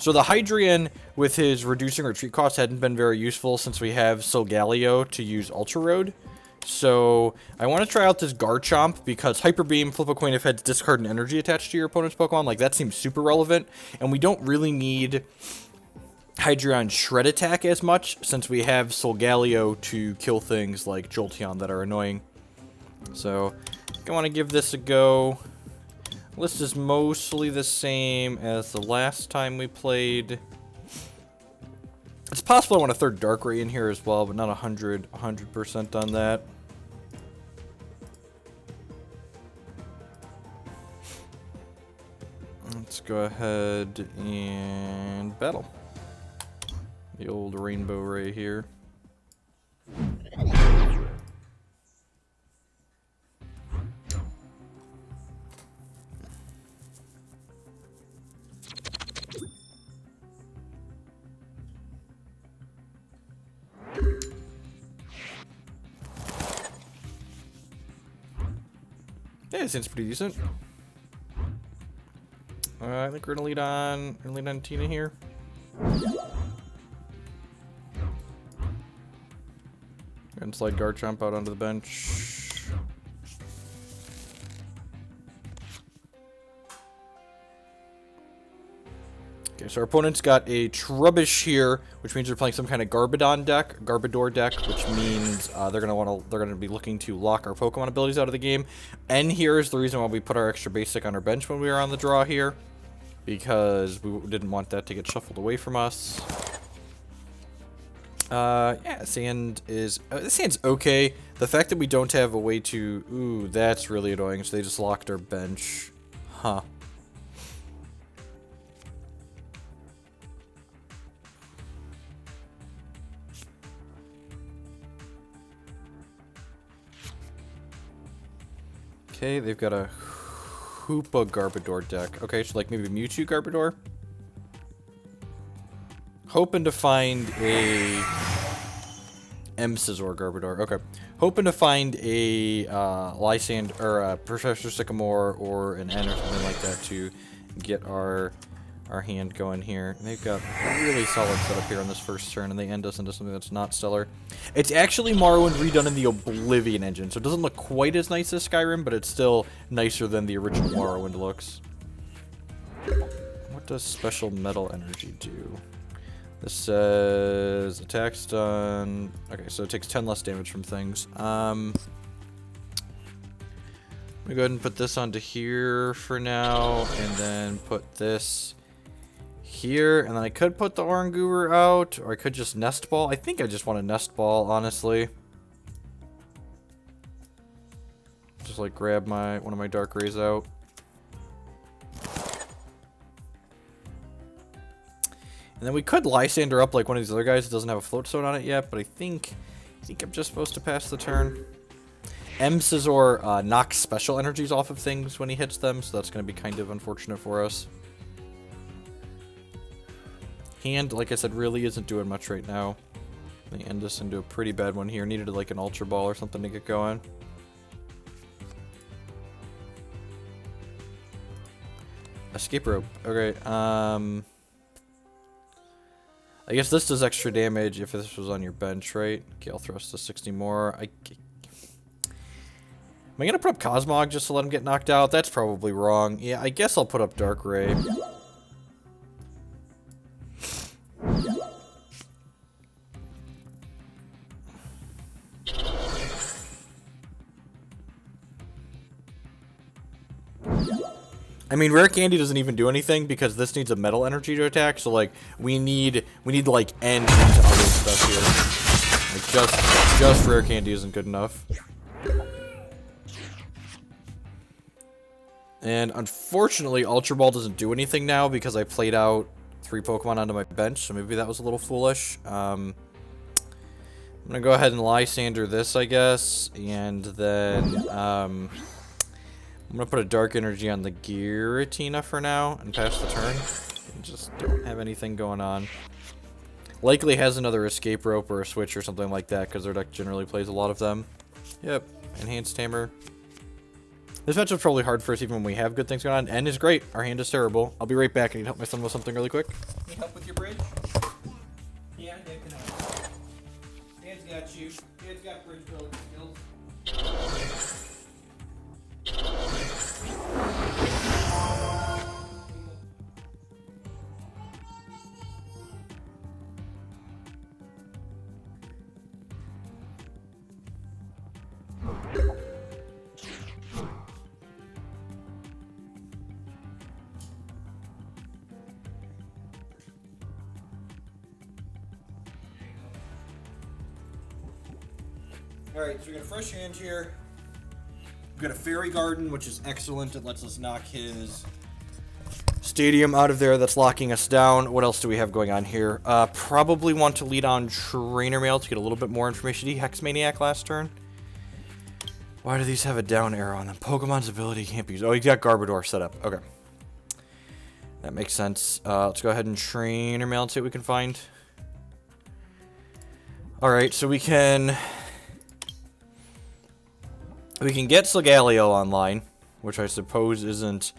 So the Hydreigon with his reducing retreat cost hadn't been very useful since we have Solgaleo to use Ultra Road. So I want to try out this Garchomp because Hyper Beam, flip a coin if heads, discard an energy attached to your opponent's Pokemon. Like, that seems super relevant. And we don't really need Hydreigon Shred Attack as much since we have Solgaleo to kill things like Jolteon that are annoying. So I want to give this a go. List is mostly the same as the last time we played. It's possible I want a third Darkrai in here as well, but not 100% on that. Let's go ahead and battle. The old Rainbow Ray here. Yeah, it seems pretty decent. I think we're gonna lead on Tina here. And slide Garchomp out onto the bench. Okay, so our opponent's got a Trubbish here, which means they're playing some kind of Garbodor deck, which means they're gonna be looking to lock our Pokemon abilities out of the game. And here is the reason why we put our extra basic on our bench when we were on the draw here, because we didn't want that to get shuffled away from us. Yeah, Sand's okay. The fact that we don't have a way to... Ooh, that's really annoying. So they just locked our bench. Huh. Okay, they've got a Hoopa Garbodor deck. Okay, so like maybe Mewtwo Garbodor? Hoping to find a Scizor Garbodor. Okay. Hoping to find a Lysandre or a Professor Sycamore or an N or something like that to get our hand going here. And they've got a really solid setup here on this first turn, and they end us into something that's not stellar. It's actually Morrowind redone in the Oblivion engine, so it doesn't look quite as nice as Skyrim, but it's still nicer than the original Morrowind looks. What does Special Metal Energy do? This says attack's done. Okay, so it takes 10 less damage from things. Let me go ahead and put this onto here for now, and then put this here, and then I could put the Oranguru out, or I could just Nest Ball. I think I just want to Nest Ball, honestly. Just like grab one of my Darkrays out. And then we could Lysandre up like one of these other guys that doesn't have a float stone on it yet, but I think I'm just supposed to pass the turn. Scizor knocks special energies off of things when he hits them, so that's going to be kind of unfortunate for us. Hand, like I said, really isn't doing much right now. They end us into a pretty bad one here. Needed like an Ultra Ball or something to get going. Escape Rope. Okay, I guess this does extra damage if this was on your bench, right? Gale Thrust to 60 more. Am I gonna put up Cosmog just to let him get knocked out? That's probably wrong. Yeah, I guess I'll put up Darkrai. I mean, Rare Candy doesn't even do anything because this needs a metal energy to attack. So like, we need like end into other stuff here. Like just Rare Candy isn't good enough. And unfortunately, Ultra Ball doesn't do anything now because I played out 3 Pokemon onto my bench. So maybe that was a little foolish. I'm gonna go ahead and Lysandre this, I guess, and then I'm gonna put a Dark Energy on the Giratina for now and pass the turn. And just don't have anything going on. Likely has another Escape Rope or a Switch or something like that because their deck generally plays a lot of them. Yep, Enhanced Hammer. This matchup's probably hard for us even when we have good things going on. N is great. Our hand is terrible. I'll be right back. I need help my son with something really quick. Need help with your bridge? Yeah, Dad can help. Dad's got you. Dad's got bridge building skills. Alright, so we got a fresh hand here. We've got a Fairy Garden, which is excellent. It lets us knock his Stadium out of there. That's locking us down. What else do we have going on here? Probably want to lead on Trainer Mail to get a little bit more information. Did he Hex Maniac last turn? Why do these have a down arrow on them? Pokemon's ability can't be used. Oh, he's got Garbodor set up. Okay. That makes sense. Let's go ahead and Trainer Mail and see what we can find. Alright, so we can get Solgaleo online, which I suppose isn't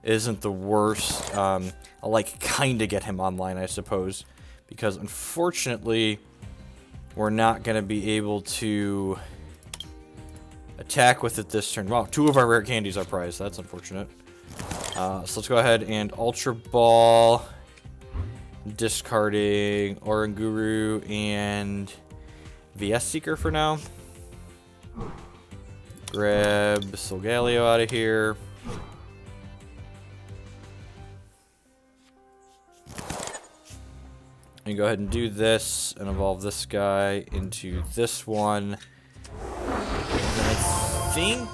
the worst. I'll like kinda get him online, I suppose, because unfortunately we're not gonna be able to attack with it this turn. Wow, 2 of our rare candies are prized. That's unfortunate. So let's go ahead and Ultra Ball, discarding Oranguru and VS Seeker for now. Grab Solgaleo out of here. And go ahead and do this and evolve this guy into this one. And then I think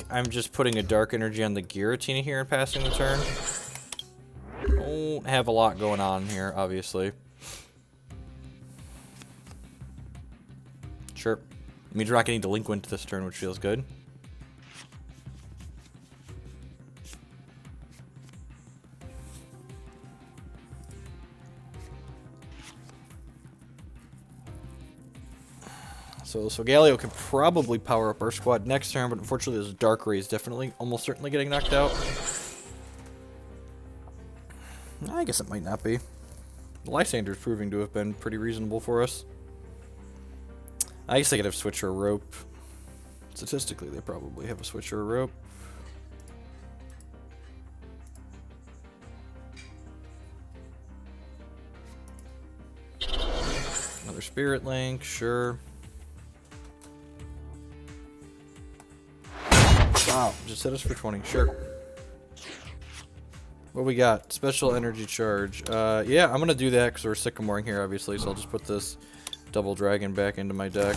I'm just putting a Dark Energy on the Giratina here and passing the turn. Don't have a lot going on here, obviously. Sure. It means we're not getting delinquent this turn, which feels good. So Solgaleo can probably power up our squad next turn, but unfortunately this Darkrai is definitely, almost certainly getting knocked out. I guess it might not be. Lysandre's proving to have been pretty reasonable for us. I guess they could have Switch or Rope. Statistically, they probably have a Switch or a Rope. Another Spirit Link, sure. Wow, just hit us for 20, sure. What we got? Special Energy Charge. Yeah, I'm gonna do that because we're Sycamoring here, obviously, so I'll just put this Double Dragon back into my deck.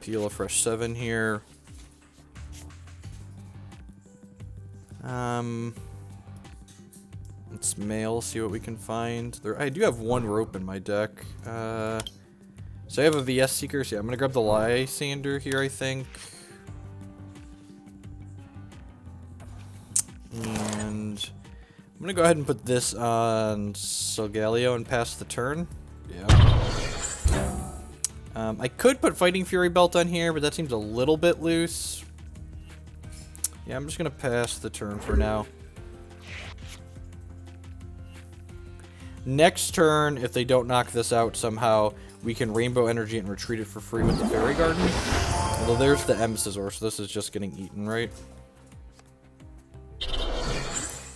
Peel a fresh 7 here. Let's mail, see what we can find. I do have 1 Rope in my deck. So I have a VS Seeker, so yeah, I'm gonna grab the Lysandre here, I think. And I'm gonna go ahead and put this on Solgaleo and pass the turn. Yeah. I could put Fighting Fury Belt on here, but that seems a little bit loose. Yeah, I'm just gonna pass the turn for now. Next turn, if they don't knock this out somehow, we can Rainbow Energy and retreat it for free with the Fairy Garden. Although there's the M-Scizor, so this is just getting eaten, right?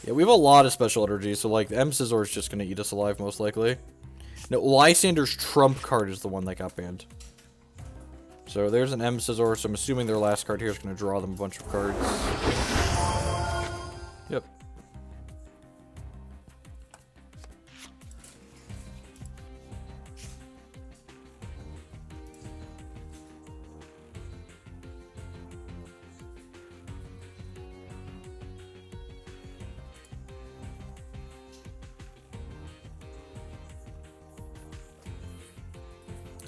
Yeah, we have a lot of special energy, so like the M-Scizor is just gonna eat us alive most likely. No, Lysandre's trump card is the one that got banned. So there's an M-Scizor, so I'm assuming their last card here is gonna draw them a bunch of cards. Yep.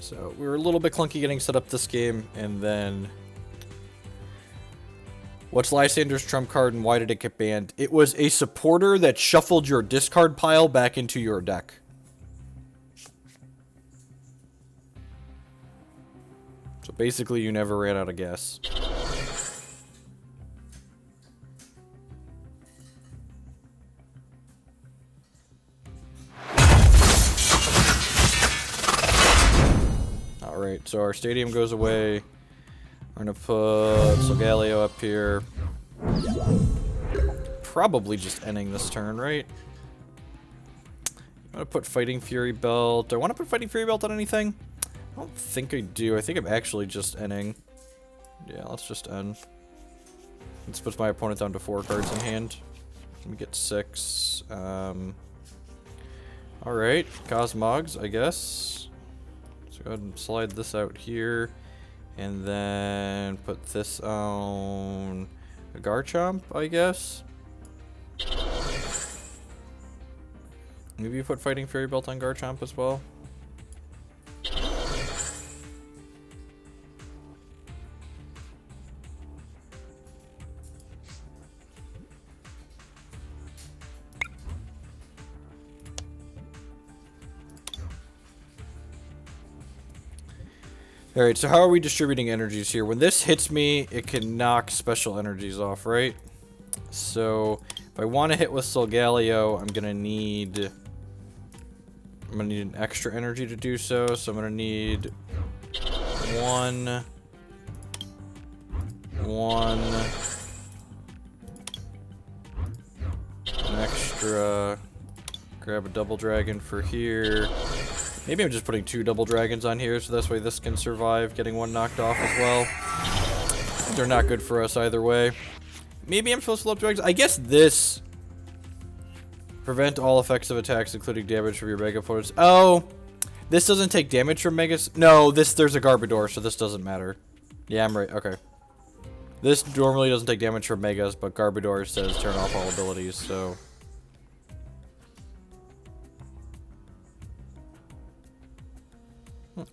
So we were a little bit clunky getting set up this game, and then what's Lysandre's trump card and why did it get banned? It was a supporter that shuffled your discard pile back into your deck. So basically you never ran out of gas. Alright, so our stadium goes away. We're gonna put Solgaleo up here. Probably just ending this turn, right? I'm gonna put Fighting Fury Belt. Do I want to put Fighting Fury Belt on anything? I don't think I do. I think I'm actually just ending. Yeah, let's just end. This puts my opponent down to 4 cards in hand. Let me get 6. Alright, Cosmogs, I guess. Let's go ahead and slide this out here. And then put this on a Garchomp, I guess. Maybe you put Fighting Fairy Belt on Garchomp as well. Alright, so how are we distributing energies here? When this hits me, it can knock special energies off, right? So, if I want to hit with Solgaleo, I'm gonna need an extra energy to do so. So I'm gonna need one, an extra. Grab a double dragon for here. Maybe I'm just putting 2 double dragons on here, so this way this can survive getting one knocked off as well. They're not good for us either way. Maybe I'm supposed to flip dragons. I guess this prevent all effects of attacks, including damage from your mega opponents. Oh, this doesn't take damage from megas. No, there's a Garbodor, so this doesn't matter. Yeah, I'm right. Okay. This normally doesn't take damage from megas, but Garbodor says turn off all abilities, so.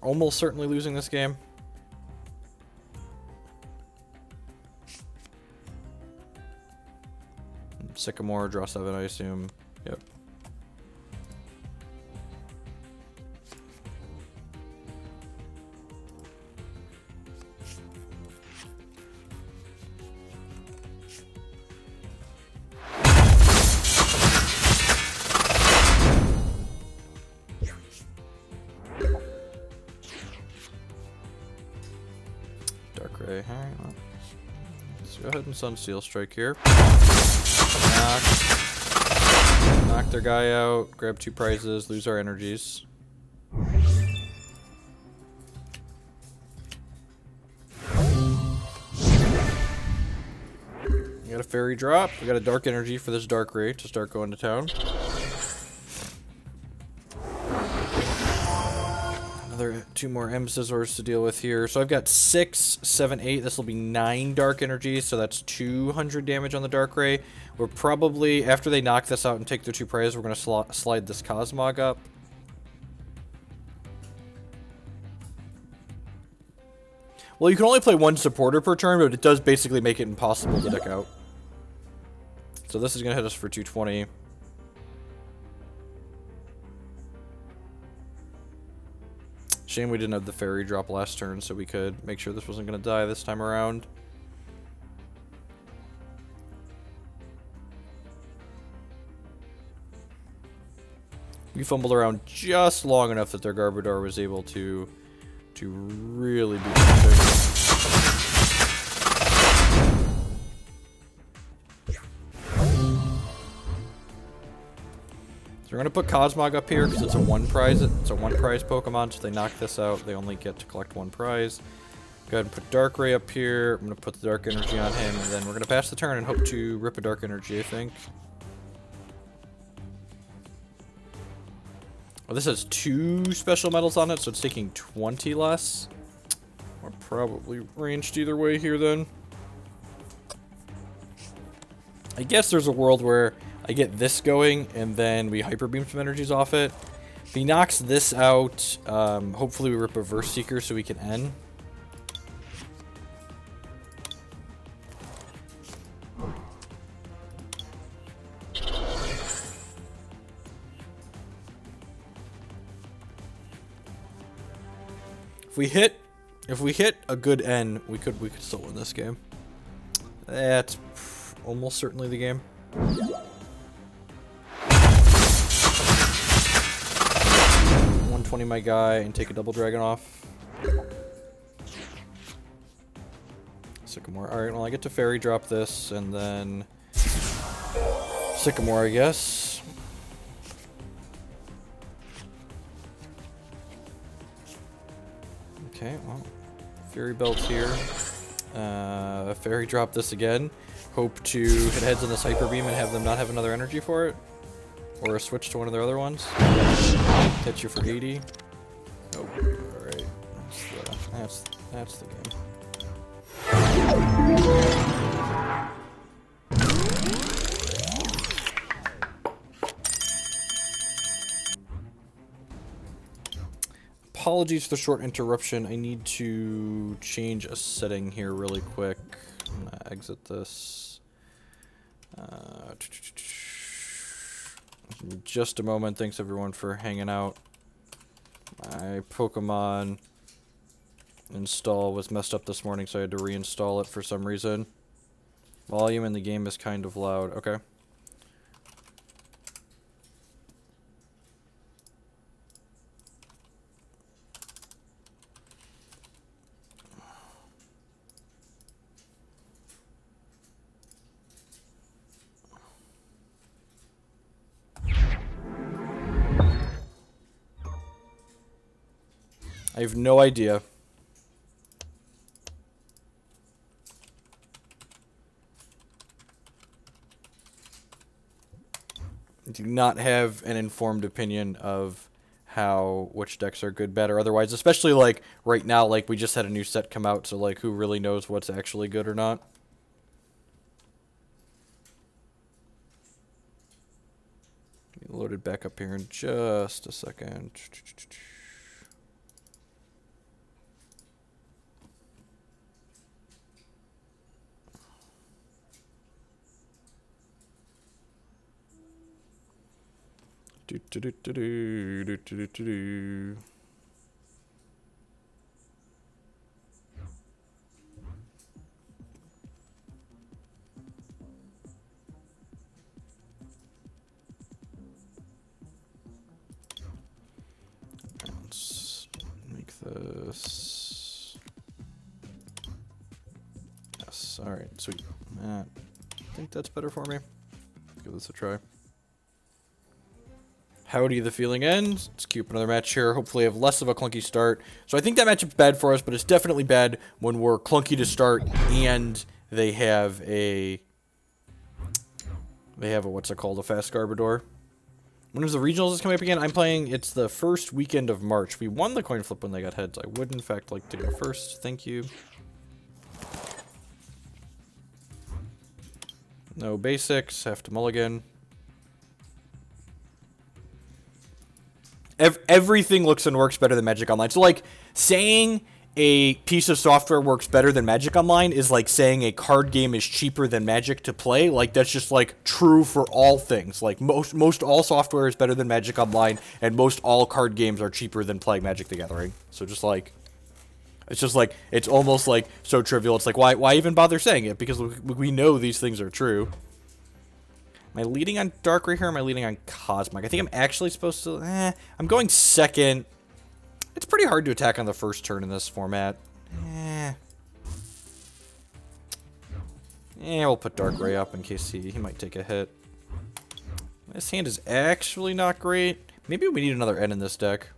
Almost certainly losing this game. Sycamore, draw 7, I assume. Yep. Darkrai. Alright, let's go ahead and Sunsteel Strike here. Knock their guy out, grab 2 prizes, lose our energies. We got a Fairy Drop. We got a Dark Energy for this Darkrai to start going to town. Another 2 more M Scissors to deal with here. So I've got 6, 7, 8. This will be 9 Dark Energies, so that's 200 damage on the Darkrai. We're probably, after they knock this out and take their 2 prizes, we're going to slide this Cosmog up. Well, you can only play 1 supporter per turn, but it does basically make it impossible to deck out. So this is going to hit us for 220. Shame we didn't have the Fairy Drop last turn, so we could make sure this wasn't going to die this time around. We fumbled around just long enough that their Garbodor was able to really do something. So we're gonna put Cosmog up here because it's a 1 prize. It's a 1 prize Pokemon, so if they knock this out, they only get to collect 1 prize. Go ahead and put Darkrai up here. I'm gonna put the Dark Energy on him, and then we're gonna pass the turn and hope to rip a Dark Energy, I think. Well, this has 2 special metals on it, so it's taking 20 less. We're probably ranged either way here, then. I guess there's a world where I get this going, and then we Hyper Beam some energies off it. If he knocks this out, hopefully we rip a Verse Seeker so we can end. If we hit a good end, we could still win this game. That's almost certainly the game. 120 my guy and take a double dragon off. Sycamore. Alright, well I get to Fairy Drop this, and then Sycamore, I guess. Okay, well, Fairy Belt here. Fairy Drop this again. Hope to hit heads in this Hyper Beam and have them not have another energy for it. Or switch to one of their other ones. Hit you for 80. Oh, alright. That's the game. Apologies for the short interruption. I need to change a setting here really quick. I'm gonna exit this. In just a moment. Thanks everyone for hanging out. My Pokemon install was messed up this morning, so I had to reinstall it for some reason. Volume in the game is kind of loud. Okay. I have no idea. I do not have an informed opinion of which decks are good, bad, or otherwise. Especially like right now, like we just had a new set come out, so like who really knows what's actually good or not? Loaded back up here in just a second. Let's make this. Yes, alright, sweet. I think that's better for me. Give this a try. Howdy, the feeling ends. Let's queue up another match here. Hopefully have less of a clunky start. So I think that matchup's bad for us, but it's definitely bad when we're clunky to start and they have a what's it called? A fast Garbodor. When is the regionals is coming up again? I'm playing, it's the first weekend of March. We won the coin flip when they got heads. I would in fact like to go first. Thank you. No basics, have to mulligan. Everything looks and works better than Magic Online. So, like, saying a piece of software works better than Magic Online is like saying a card game is cheaper than Magic to play. Like, that's just, like, true for all things. Like, most all software is better than Magic Online, and most all card games are cheaper than playing Magic the Gathering. So, just, like, it's just, like, it's almost, like, so trivial. It's like, why even bother saying it? Because we know these things are true. Am I leading on Darkrai here, or am I leading on Cosmog? I think I'm actually supposed to... I'm going second. It's pretty hard to attack on the first turn in this format. We'll put Darkrai up in case he might take a hit. This hand is actually not great. Maybe we need another N in this deck.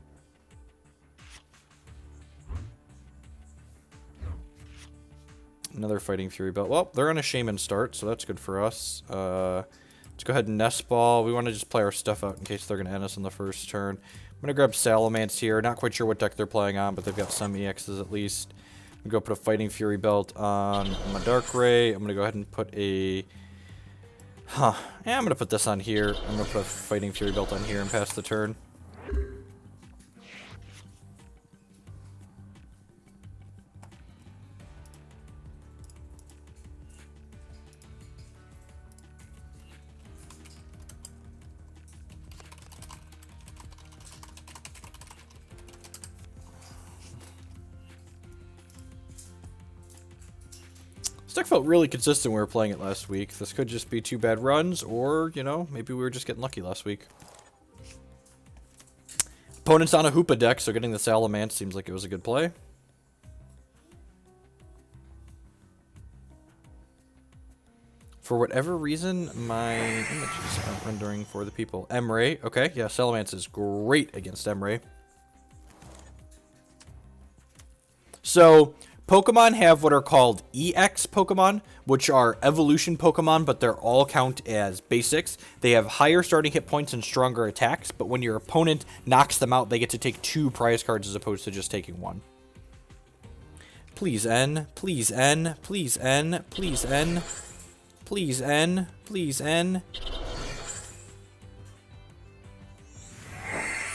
Another Fighting Fury Belt. Well, they're on a Shaymin start, so that's good for us. Let's go ahead and Nest Ball. We want to just play our stuff out in case they're going to end us on the first turn. I'm going to grab Salamence here. Not quite sure what deck they're playing on, but they've got some EXs at least. I'm going to go put a Fighting Fury Belt on my Darkrai. I'm going to go ahead and put a... I'm going to put this on here. I'm going to put a Fighting Fury Belt on here and pass the turn. This deck felt really consistent when we were playing it last week. This could just be 2 bad runs, or, you know, maybe we were just getting lucky last week. Opponent's on a Hoopa deck, so getting the Salamence seems like it was a good play. For whatever reason, my images aren't rendering for the people. Emray, okay, yeah, Salamence is great against Emray. So, Pokemon have what are called EX Pokemon, which are evolution Pokemon, but they're all count as basics. They have higher starting hit points and stronger attacks, but when your opponent knocks them out, they get to take 2 prize cards as opposed to just taking 1. Please N, please N, please N, please N, please N, please N.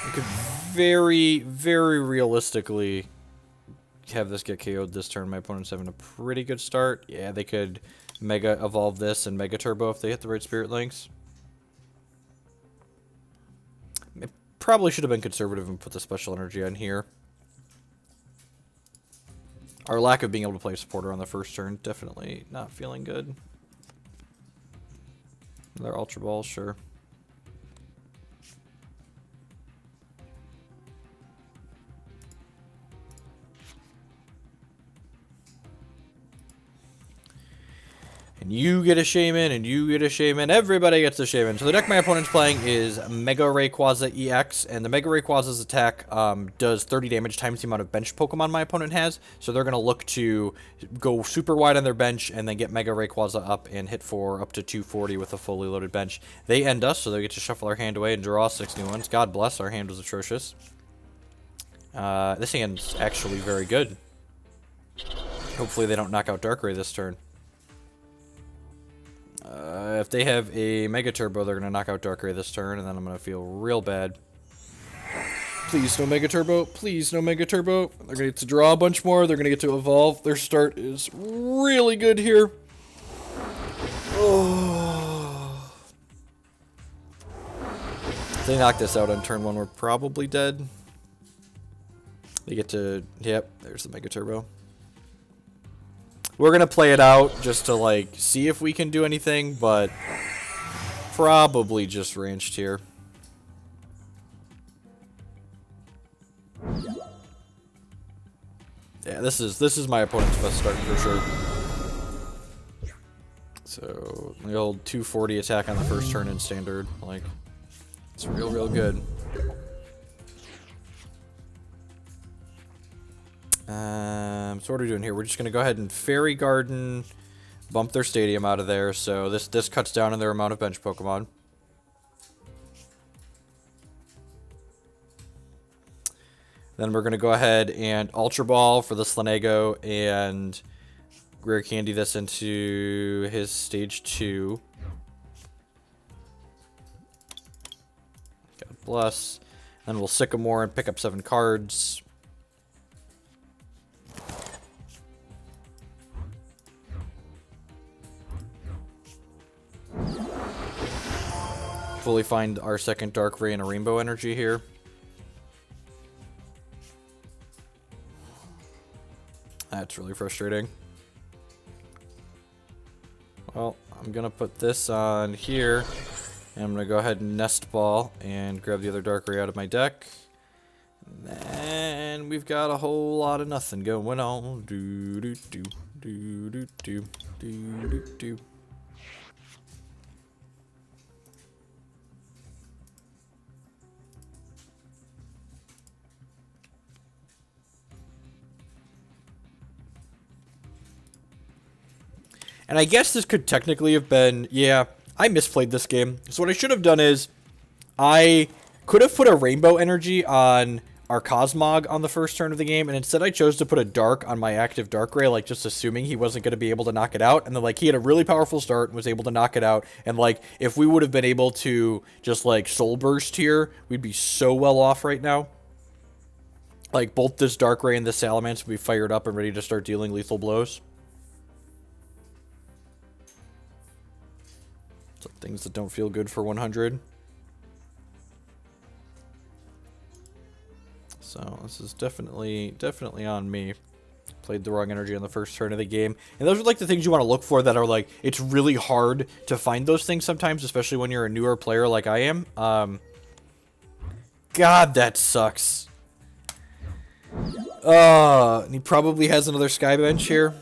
You could very, very realistically have this get KO'd this turn. My opponent's having a pretty good start. Yeah, they could Mega Evolve this and Mega Turbo if they hit the right Spirit Links. It probably should have been conservative and put the Special Energy on here. Our lack of being able to play Supporter on the first turn, definitely not feeling good. Another Ultra Ball, sure. And you get a Shaymin, and you get a Shaymin. Everybody gets a Shaymin. So the deck my opponent's playing is Mega Rayquaza EX, and the Mega Rayquaza's attack does 30 damage times the amount of bench Pokemon my opponent has. So they're going to look to go super wide on their bench and then get Mega Rayquaza up and hit for up to 240 with a fully loaded bench. They end us, so they get to shuffle our hand away and draw 6 new ones. God bless, our hand was atrocious. This hand's actually very good. Hopefully they don't knock out Darkrai this turn. If they have a Mega Turbo, they're going to knock out Darkrai this turn, and then I'm going to feel real bad. Please, no Mega Turbo. Please, no Mega Turbo. They're going to get to draw a bunch more. They're going to get to evolve. Their start is really good here. Oh. If they knock this out on turn 1, we're probably dead. They get to... Yep, there's the Mega Turbo. We're going to play it out just to, like, see if we can do anything, but probably just ranched here. Yeah, this is my opponent's best start for sure. So, the old 240 attack on the first turn in standard, like, it's real good. So what are we doing here? We're just going to go ahead and Fairy Garden, bump their stadium out of there, so this cuts down on their amount of bench Pokemon. Then we're going to go ahead and Ultra Ball for the Slanego and Rare Candy this into his stage 2. God bless. Then we'll Sycamore and pick up 7 cards. Fully find our second Darkrai and a Rainbow Energy here. That's really frustrating. Well, I'm going to put this on here. And I'm going to go ahead and Nest Ball and grab the other Darkrai out of my deck. And we've got a whole lot of nothing going on. Do do do do do do do do do. And I guess this could technically have been, yeah, I misplayed this game. So what I should have done is, I could have put a Rainbow Energy on our Cosmog on the first turn of the game, and instead I chose to put a Dark on my active Darkrai, like, just assuming he wasn't going to be able to knock it out. And then, like, he had a really powerful start and was able to knock it out. And, like, if we would have been able to just, like, Soul Burst here, we'd be so well off right now. Like, both this Darkrai and this Salamence would be fired up and ready to start dealing lethal blows. So things that don't feel good for 100. So this is definitely on me. Played the wrong energy on the first turn of the game. And those are like the things you want to look for that are like, it's really hard to find those things sometimes, especially when you're a newer player like I am. God, that sucks. And he probably has another Sky Bench here.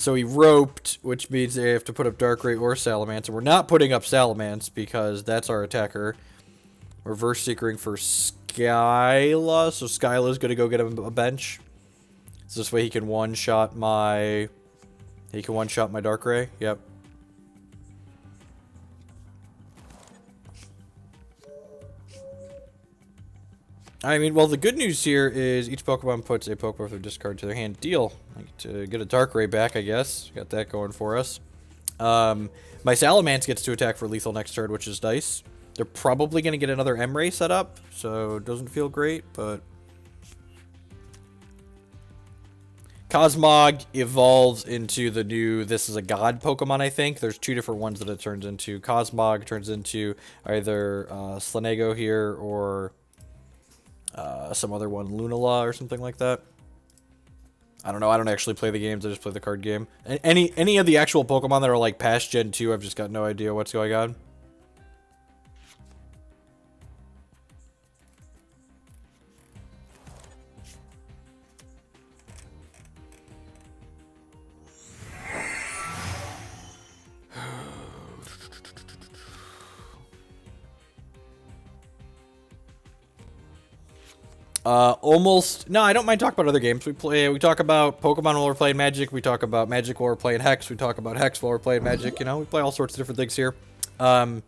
So he roped, which means they have to put up Darkrai or Salamence. And we're not putting up Salamence because that's our attacker. Reverse Seekering for Skyla. So Skyla's going to go get him a bench. So this way he can one-shot my... He can one-shot my Darkrai. Yep. I mean, well, the good news here is each Pokemon puts a Pokemon from their discard to their hand. Deal. I get to get a Darkrai back, I guess. Got that going for us. My Salamence gets to attack for lethal next turn, which is nice. They're probably going to get another M-Ray set up, so it doesn't feel great, but... Cosmog evolves into the new, this is a god Pokemon, I think. There's two different ones that it turns into. Cosmog turns into either Slanego here or some other one, Lunala or something like that. I don't know. I don't actually play the games. I just play the card game. Any of the actual Pokemon that are like past Gen 2, I've just got no idea what's going on. Almost. No, I don't mind talking about other games. We talk about Pokemon while we're playing Magic. We talk about Magic while we're playing Hex. We talk about Hex while we're playing Magic. You know, we play all sorts of different things here. I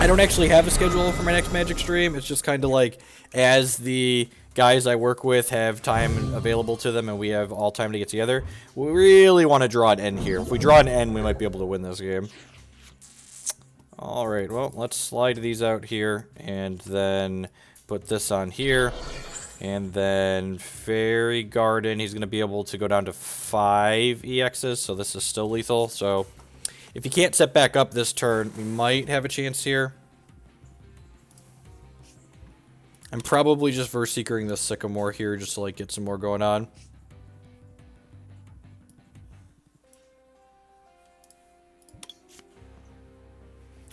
don't actually have a schedule for my next Magic stream. It's just kind of like as the guys I work with have time available to them and we have all time to get together. We really want to draw an N here. If we draw an N, we might be able to win this game. All right. Well, let's slide these out here and then put this on here. And then Fairy Garden, he's going to be able to go down to 5 EXs, so this is still lethal. So if he can't set back up this turn, we might have a chance here. I'm probably just Verse Seekering this Sycamore here just to like get some more going on.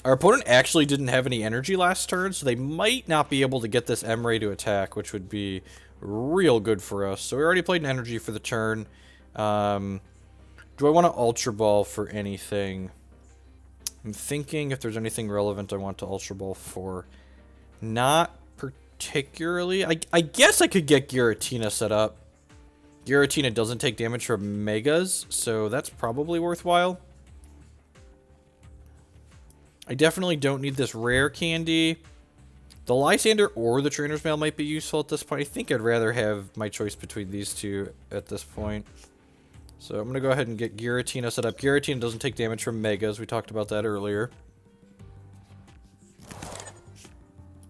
Our opponent actually didn't have any energy last turn, so they might not be able to get this M-Ray to attack, which would be real good for us. So we already played an energy for the turn. Do I want to Ultra Ball for anything? I'm thinking if there's anything relevant I want to Ultra Ball for. Not particularly. I guess I could get Giratina set up. Giratina doesn't take damage from Megas, so that's probably worthwhile. I definitely don't need this Rare Candy. The Lysandre or the Trainer's Mail might be useful at this point. I think I'd rather have my choice between these two at this point. So I'm going to go ahead and get Giratina set up. Giratina doesn't take damage from Megas. We talked about that earlier.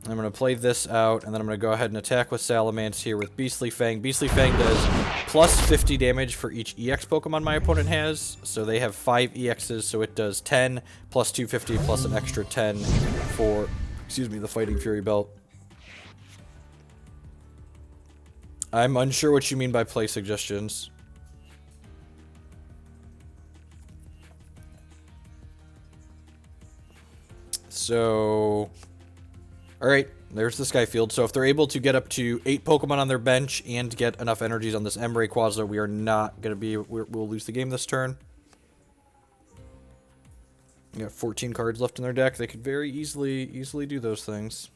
I'm going to play this out, and then I'm going to go ahead and attack with Salamence here with Beastly Fang. Beastly Fang does plus 50 damage for each EX Pokemon my opponent has. So they have 5 EXs, so it does 10 plus 250 plus an extra 10 for, excuse me, the Fighting Fury Belt. I'm unsure what you mean by play suggestions. So... Alright, there's the Skyfield. So if they're able to get up to 8 Pokemon on their bench and get enough energies on this Rayquaza, we are not going to be... We'll lose the game this turn. We got 14 cards left in their deck. They could very easily do those things.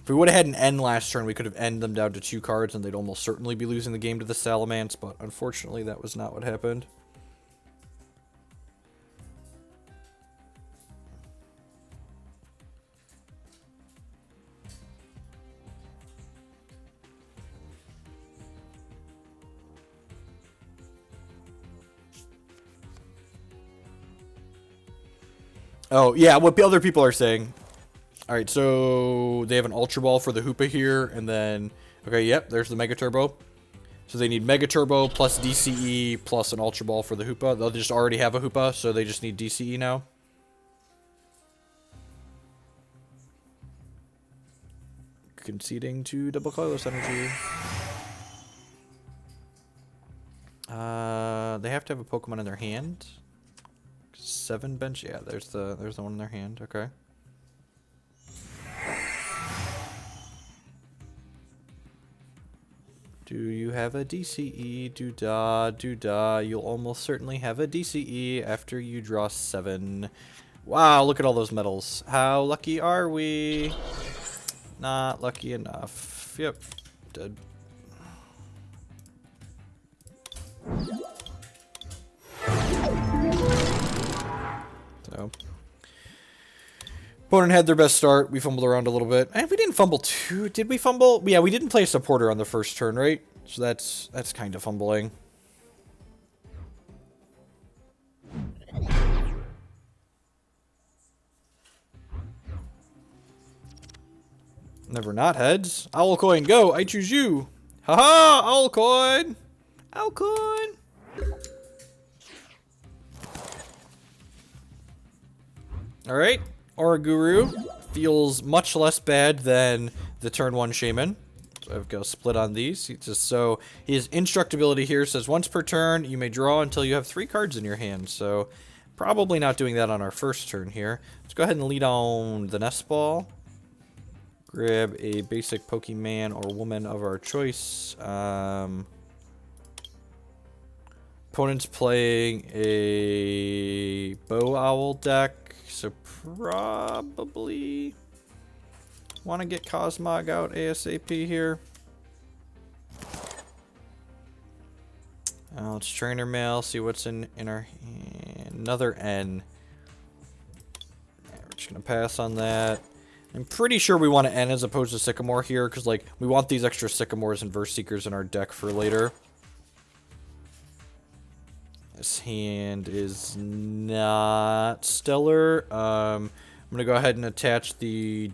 If we would have had an N last turn, we could have ended them down to 2 cards, and they'd almost certainly be losing the game to the Salamence, but unfortunately that was not what happened. Oh, yeah, what the other people are saying. Alright, so they have an Ultra Ball for the Hoopa here, and then... Okay, yep, there's the Mega Turbo. So they need Mega Turbo plus DCE plus an Ultra Ball for the Hoopa. They'll just already have a Hoopa, so they just need DCE now. Conceding to double colorless energy. They have to have a Pokemon in their hand. 7 bench, yeah, there's the one in their hand, okay. Do you have a DCE? Do-da, do-da. You'll almost certainly have a DCE after you draw 7. Wow, look at all those medals. How lucky are we? Not lucky enough. Yep. Dead. So. Opponent had their best start. We fumbled around a little bit. And we didn't fumble too. Did we fumble? Yeah, we didn't play a supporter on the first turn, right? So that's kind of fumbling. Never not heads. Owl coin, go! I choose you! Haha! Owl coin! Owl coin! Alright. Oranguru feels much less bad than the turn 1 Shaymin. So I've got a split on these. So his instructability here says once per turn, you may draw until you have 3 cards in your hand. So probably not doing that on our first turn here. Let's go ahead and lead on the nest ball. Grab a basic Pokemon or woman of our choice. Opponent's playing a Bow Owl deck. So probably want to get Cosmog out ASAP here. Let's Trainer Mail, see what's in our hand. Another N. Yeah, we're just going to pass on that. I'm pretty sure we want to N as opposed to Sycamore here, because like we want these extra Sycamores and Verse Seekers in our deck for later. This hand is not stellar. I'm going to go ahead and attach the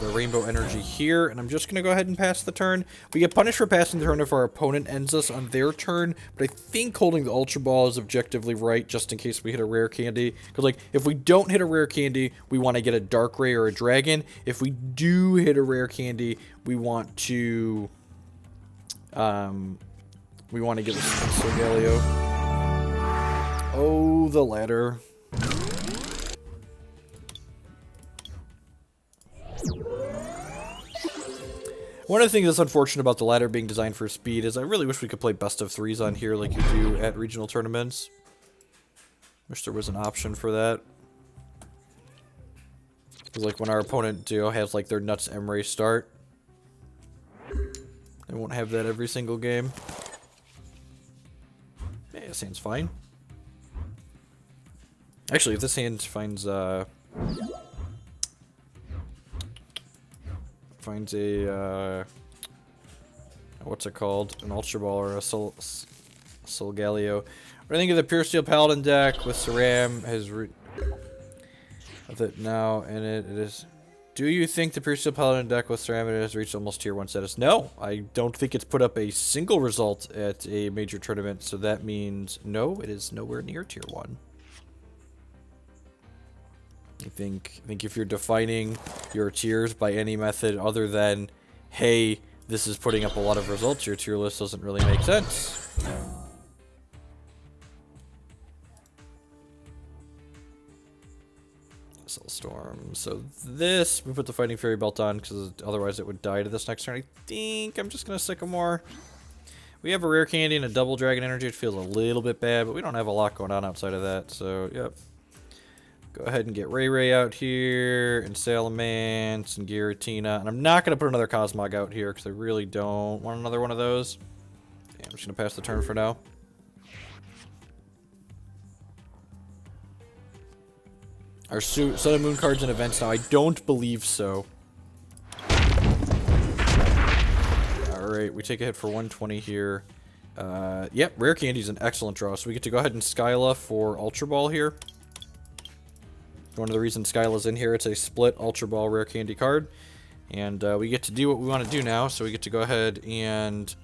Rainbow Energy here, and I'm just going to go ahead and pass the turn. We get punished for passing the turn if our opponent ends us on their turn, but I think holding the Ultra Ball is objectively right, just in case we hit a Rare Candy. Because, like, if we don't hit a Rare Candy, we want to get a Darkrai or a Dragon. If we do hit a Rare Candy, we want to get a Solgaleo. Oh, the ladder. One of the things that's unfortunate about the ladder being designed for speed is I really wish we could play best of 3s on here like you do at regional tournaments. Wish there was an option for that. Because like when our opponent has like their nuts M-Ray start, they won't have that every single game. Yeah, this hand's fine. Actually, if this hand finds a what's it called? An Ultra Ball or a Solgaleo. What do I think of the Pure Steel Paladin deck with Saram has with it now in it? It is. Do you think the Pure Steel Paladin deck with Saram has reached almost tier 1 status? No, I don't think it's put up a single result at a major tournament, so that means no, it is nowhere near tier 1. I think if you're defining your tiers by any method other than, hey, this is putting up a lot of results, your tier list doesn't really make sense. Storm. So this, we put the Fighting Fairy Belt on because otherwise it would die to this next turn. I think I'm just going to Sycamore. We have a Rare Candy and a double Dragon Energy. It feels a little bit bad, but we don't have a lot going on outside of that. So, yep. Go ahead and get Ray out here, and Salamence, and Giratina. And I'm not going to put another Cosmog out here, because I really don't want another one of those. Yeah, I'm just going to pass the turn for now. Our Sun and Moon cards and events now, I don't believe so. Alright, we take a hit for 120 here. Yep, Rare Candy's an excellent draw, so we get to go ahead and Skyla for Ultra Ball here. One of the reasons Skyla's in here, it's a split Ultra Ball Rare Candy card. And we get to do what we want to do now, so we get to go ahead and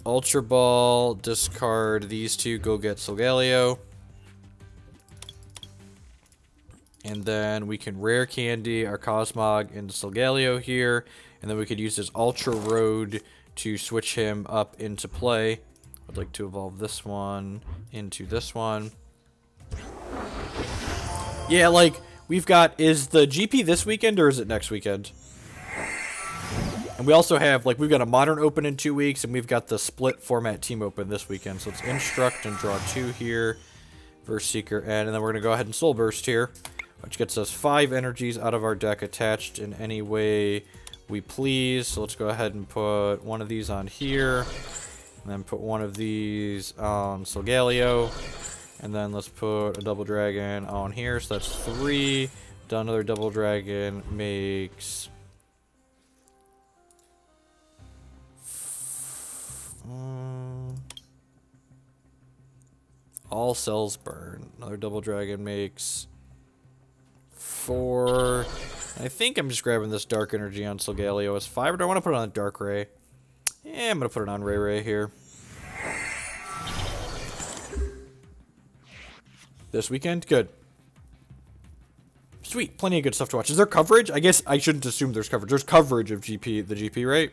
Ultra Ball, discard these two, go get Solgaleo. And then we can Rare Candy our Cosmog into Solgaleo here. And then we could use this Ultra Road to switch him up into play. I'd like to evolve this one into this one. Yeah, like, we've got, is the GP this weekend or is it next weekend? And we also have, like, we've got a Modern Open in 2 weeks, and we've got the split format Team Open this weekend. So let's Instruct and draw 2 here versus Seeker and then we're going to go ahead and Soul Burst here, which gets us 5 energies out of our deck attached in any way we please. So let's go ahead and put one of these on here, and then put one of these on Solgaleo, and then let's put a Double Dragon on here. So that's 3. Done. Another Double Dragon makes... all cells burn. Another Double Dragon makes 4. I think I'm just grabbing this Dark Energy on Solgaleo as 5. Or do I want to put it on Darkrai? Yeah, I'm going to put it on Ray here. This weekend? Good. Sweet. Plenty of good stuff to watch. Is there coverage? I guess I shouldn't assume there's coverage. There's coverage of the GP, right?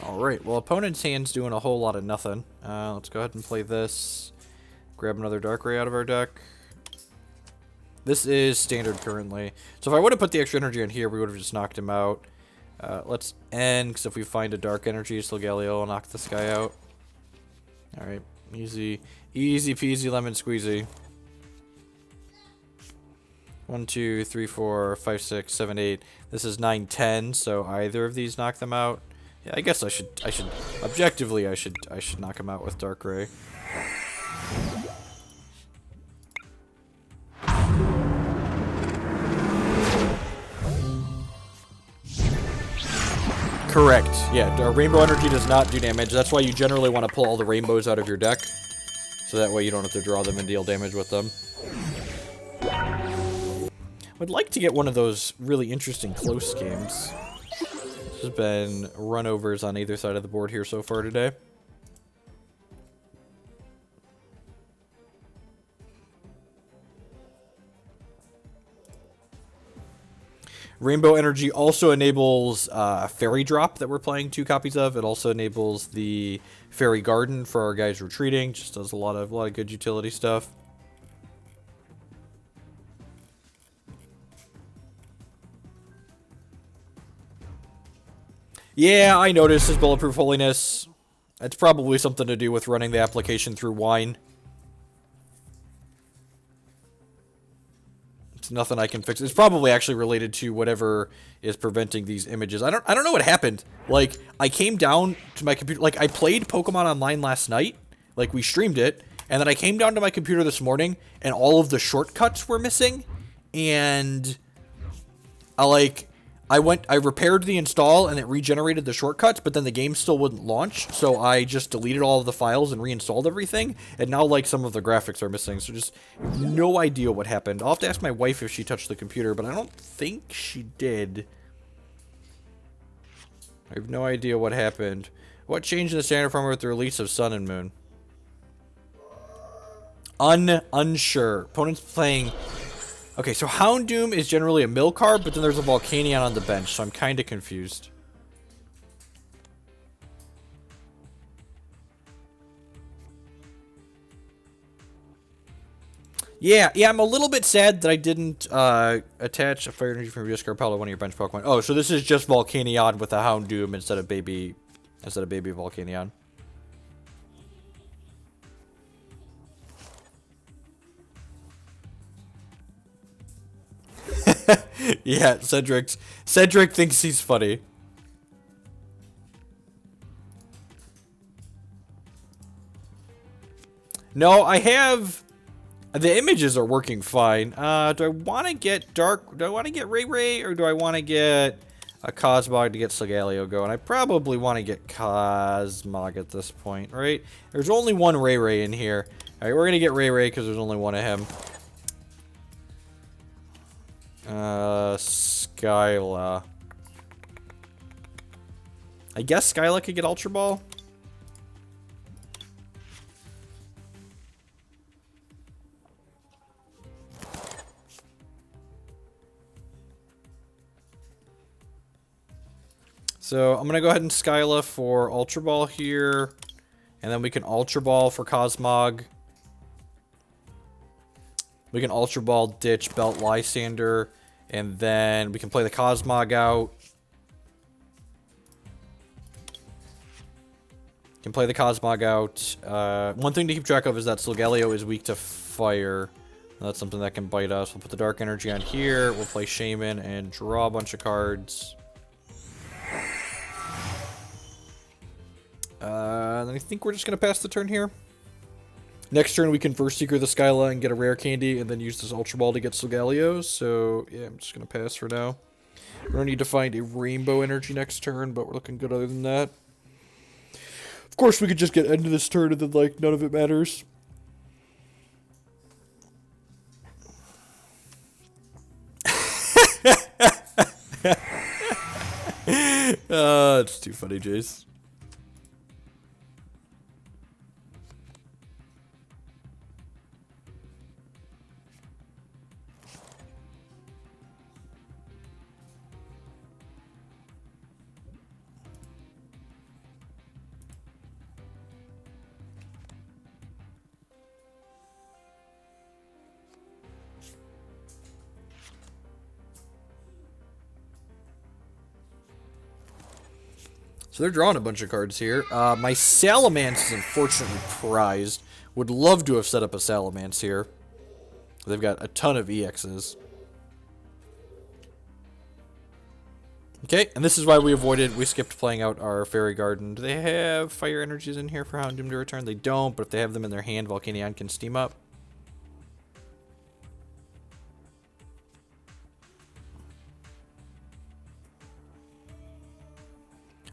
Alright, well, opponent's hand's doing a whole lot of nothing. Let's go ahead and play this. Grab another Darkrai out of our deck. This is standard currently. So if I would have put the extra energy in here, we would have just knocked him out. Let's end, because if we find a Dark Energy, Solgaleo will knock this guy out. Alright, easy peasy lemon squeezy. 1, 2, 3, 4, 5, 6, 7, 8. This is 9, 10, so either of these knock them out. Yeah, I guess I should objectively I should knock him out with Darkrai. Correct. Yeah, Rainbow Energy does not do damage. That's why you generally want to pull all the rainbows out of your deck, so that way you don't have to draw them and deal damage with them. Would like to get one of those really interesting close games. There's been runovers on either side of the board here so far today. Rainbow Energy also enables Fairy Drop that we're playing 2 copies of. It also enables the Fairy Garden for our guys retreating. Just does a lot of good utility stuff. Yeah, I noticed his Bulletproof Holiness. It's probably something to do with running the application through wine. It's nothing I can fix. It's probably actually related to whatever is preventing these images. I don't know what happened. Like, I came down to my computer. Like, I played Pokemon Online last night. Like, we streamed it. And then I came down to my computer this morning, and all of the shortcuts were missing. And I repaired the install and it regenerated the shortcuts, but then the game still wouldn't launch, so I just deleted all of the files and reinstalled everything, and now, like, some of the graphics are missing, so just no idea what happened. I'll have to ask my wife if she touched the computer, but I don't think she did. I have no idea what happened. What changed in the standard format with the release of Sun and Moon? Unsure. Opponent's playing... Okay, so Houndoom is generally a mill card, but then there's a Volcanion on the bench, so I'm kind of confused. Yeah, I'm a little bit sad that I didn't attach a Fire Energy from your discard pile to one of your bench Pokemon. Oh, so this is just Volcanion with a Houndoom instead of baby Volcanion. Yeah, Cedric thinks he's funny. No, I have... The images are working fine. Do I want to get Dark... Do I want to get Ray, or do I want to get a Cosmog to get Solgaleo going? I probably want to get Cosmog at this point, right? There's only one Ray in here. Alright, we're going to get Ray because there's only one of him. Skyla. I guess Skyla could get Ultra Ball. So I'm gonna go ahead and Skyla for Ultra Ball here, and then we can Ultra Ball for Cosmog. We can Ultra Ball, ditch, belt Lysandre, and then we can play the Cosmog out. Can play the Cosmog out. One thing to keep track of is that Solgaleo is weak to fire. That's something that can bite us. We'll put the Dark Energy on here. We'll play Shaymin and draw a bunch of cards. Then I think we're just going to pass the turn here. Next turn, we can first Seeker the Skyla and get a Rare Candy, and then use this Ultra Ball to get Solgaleo. So, yeah, I'm just going to pass for now. We're going to need to find a Rainbow Energy next turn, but we're looking good other than that. Of course, we could just get into this turn and then, like, none of it matters. It's too funny, Jace. So they're drawing a bunch of cards here. My Salamence is unfortunately prized. Would love to have set up a Salamence here. They've got a ton of EXs. Okay, and this is why we skipped playing out our Fairy Garden. Do they have fire energies in here for Houndoom to return? They don't, but if they have them in their hand, Volcanion can steam up.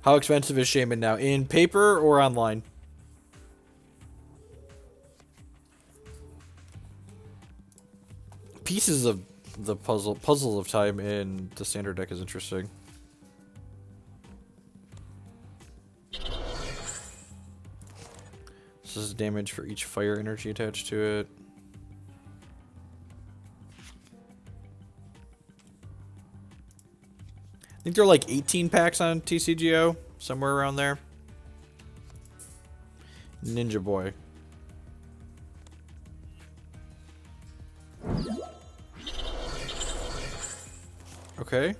How expensive is Shaymin now? In paper or online? Pieces of the puzzle of time in the standard deck is interesting. This is damage for each fire energy attached to it. I think there are like 18 packs on TCGO, somewhere around there. Ninja Boy. Okay.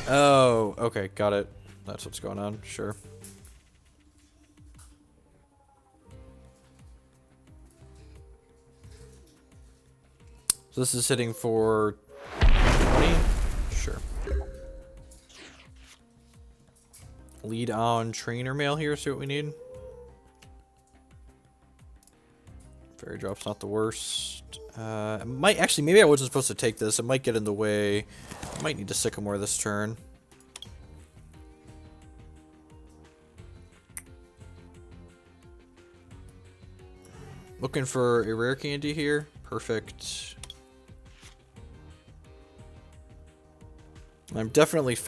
Oh, okay, got it. That's what's going on, sure. So this is hitting for 20? Sure. Lead on Trainer Mail here, see what we need. Fairy Drop's not the worst. Might actually, maybe I wasn't supposed to take this. It might get in the way. I might need to Sycamore this turn. Looking for a Rare Candy here. Perfect. I'm definitely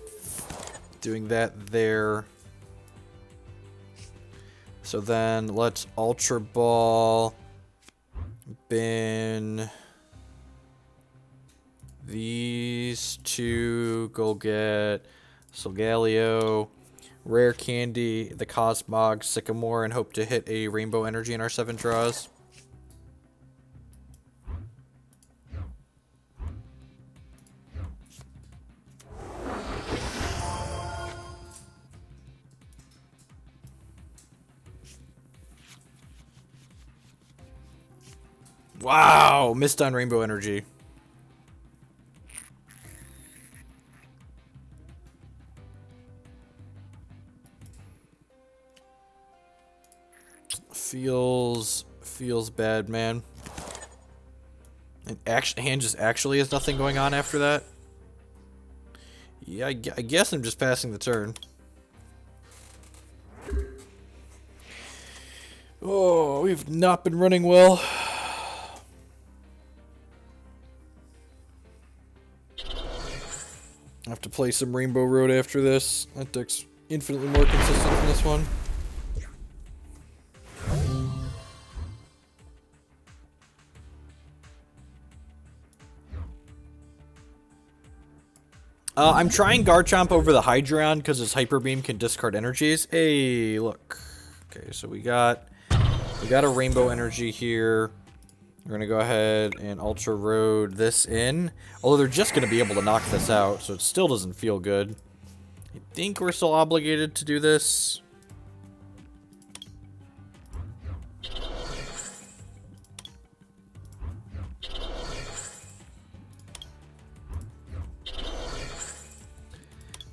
doing that there. So then let's Ultra Ball. Bin these two, go get Solgaleo, Rare Candy, the Cosmog, Sycamore, and hope to hit a Rainbow Energy in our 7 draws. Wow, missed on Rainbow Energy. Feels bad, man. And hand just actually has nothing going on after that. Yeah, I guess I'm just passing the turn. Oh, we've not been running well. I have to play some Rainbow Road after this. That deck's infinitely more consistent than this one. I'm trying Garchomp over the Hydreion because its Hyper Beam can discard energies. Hey, look. Okay, so we got a Rainbow Energy here. We're gonna go ahead and Ultra Road this in. Although they're just gonna be able to knock this out, so it still doesn't feel good. I think we're still obligated to do this.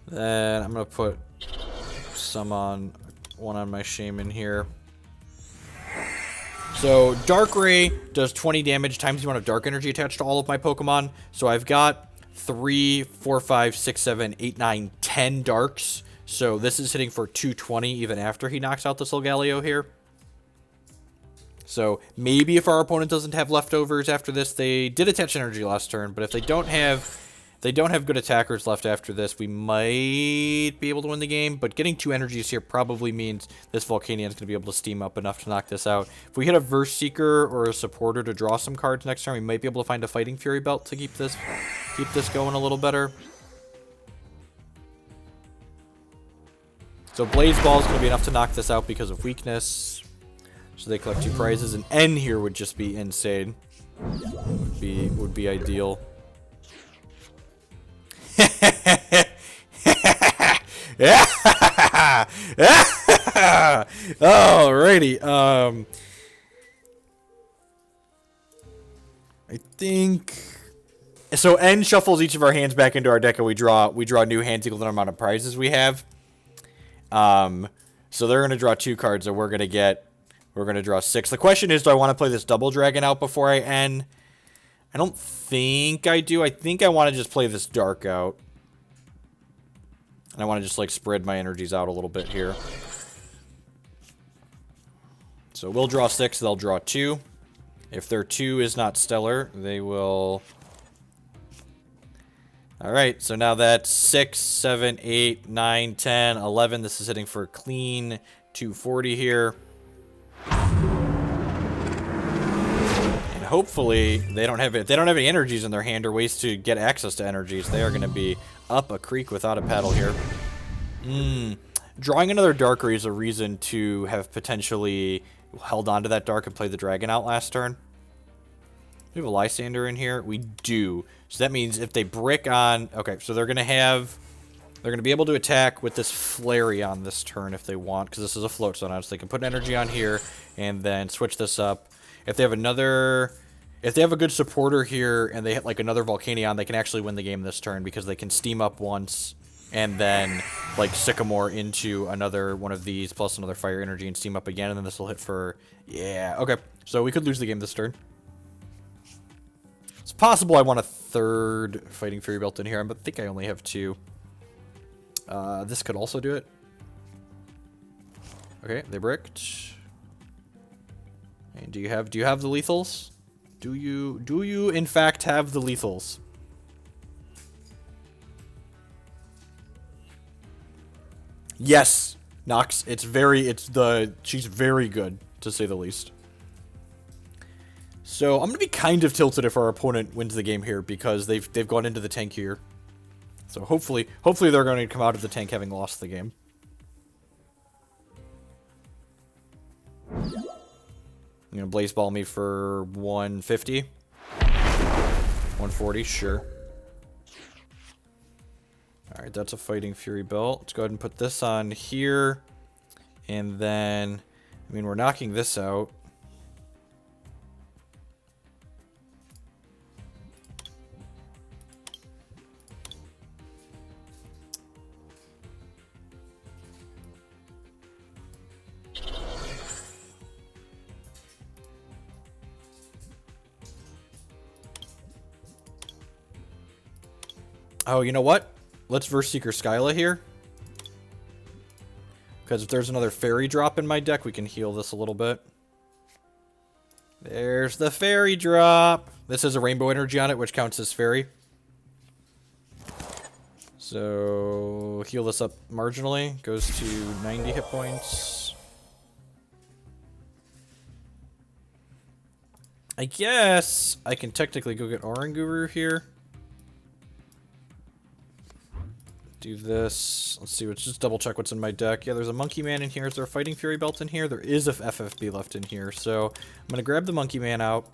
Then I'm gonna put one on my Shaymin here. So Darkrai does 20 damage times the amount of dark energy attached to all of my Pokemon. So I've got 3, 4, 5, 6, 7, 8, 9, 10 darks. So this is hitting for 220 even after he knocks out the Solgaleo here. So maybe if our opponent doesn't have leftovers after this, they did attach energy last turn, but if they don't have good attackers left after this, we might be able to win the game. But getting 2 energies here probably means this Volcanion is going to be able to steam up enough to knock this out. If we hit a Verse Seeker or a Supporter to draw some cards next turn, we might be able to find a Fighting Fury Belt to keep this going a little better. So Blaze Ball is going to be enough to knock this out because of weakness. So they collect 2 prizes. An N here would just be insane. Would be ideal. Alrighty. I think so. N shuffles each of our hands back into our deck, and we draw new hands equal to the amount of prizes we have. So they're gonna draw 2 cards, and we're gonna draw 6. The question is, do I want to play this double dragon out before I N? I don't think I do. I think I want to just play this dark out. And I want to just, like, spread my energies out a little bit here. So we'll draw 6, they'll draw 2. If their 2 is not stellar, they will... Alright, so now that's 6, 7, 8, 9, 10, 11. This is hitting for a clean 240 here. Hopefully they don't have any energies in their hand or ways to get access to energies. They are going to be up a creek without a paddle here. Drawing another Darkrai is a reason to have potentially held on to that dark and played the dragon out last turn. We have a Lysandre in here. We do. So that means if they brick on... Okay, so they're going to be able to attack with this Flareon this turn if they want, because this is a float zone. So they can put energy on here and then switch this up. If they have a good supporter here and they hit like another Volcanion, they can actually win the game this turn because they can steam up once and then like Sycamore into another one of these plus another fire energy and steam up again, and then this will hit for... Yeah, okay. So we could lose the game this turn. It's possible I want a 3rd Fighting Fury Belt in here, but I think I only have 2. This could also do it. Okay, they bricked. And do you have the lethals? Do you in fact have the lethals? Yes, Nox. She's very good, to say the least. So I'm gonna be kind of tilted if our opponent wins the game here because they've gone into the tank here. So hopefully they're going to come out of the tank having lost the game. You know, Blaze Ball me for 150. 140, sure. Alright, that's a Fighting Fury Belt. Let's go ahead and put this on here. And then, I mean, we're knocking this out. Oh, you know what? Let's Verse Seeker Skyla here. Because if there's another Fairy Drop in my deck, we can heal this a little bit. There's the Fairy Drop. This has a Rainbow Energy on it, which counts as Fairy. So, heal this up marginally. Goes to 90 hit points. I guess I can technically go get Oranguru here. do this. Let's see, let's just double check what's in my deck. Yeah, there's a Monkey Man in here. Is there a Fighting Fury Belt in here? There is a FFB left in here. So I'm going to grab the Monkey Man out.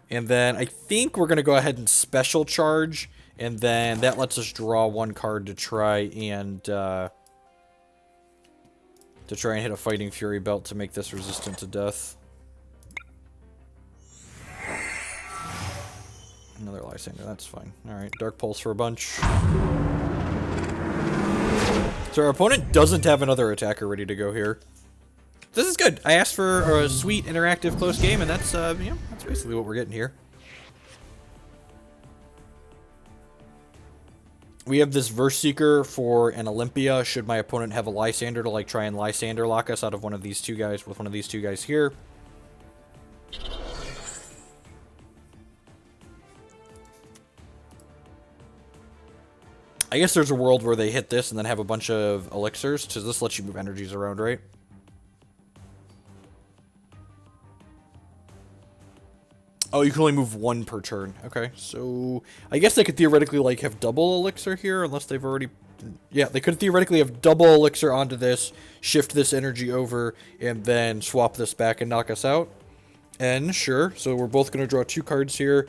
And then I think we're going to go ahead and Special Charge. And then that lets us draw one card to try and hit a Fighting Fury Belt to make this resistant to death. Another Lysandre, that's fine. Alright, Dark Pulse for a bunch. So our opponent doesn't have another attacker ready to go here. This is good. I asked for a sweet, interactive, close game, and that's, that's basically what we're getting here. We have this Verse Seeker for an Olympia, should my opponent have a Lysandre to, like, try and Lysandre lock us out of one of these two guys with one of these two guys here. I guess there's a world where they hit this and then have a bunch of elixirs. So this lets you move energies around, right? Oh, you can only move one per turn. Okay, so I guess they could theoretically, like, have double elixir here, unless they've already... Yeah, they could theoretically have double elixir onto this, shift this energy over, and then swap this back and knock us out. And sure, so we're both going to draw 2 cards here.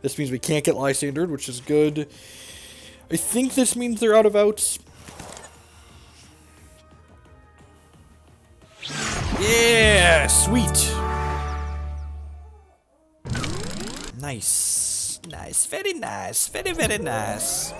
This means we can't get Lysandre, which is good. I think this means they're out of outs. Yeah, sweet. Nice. Nice. Very nice. Very, very nice.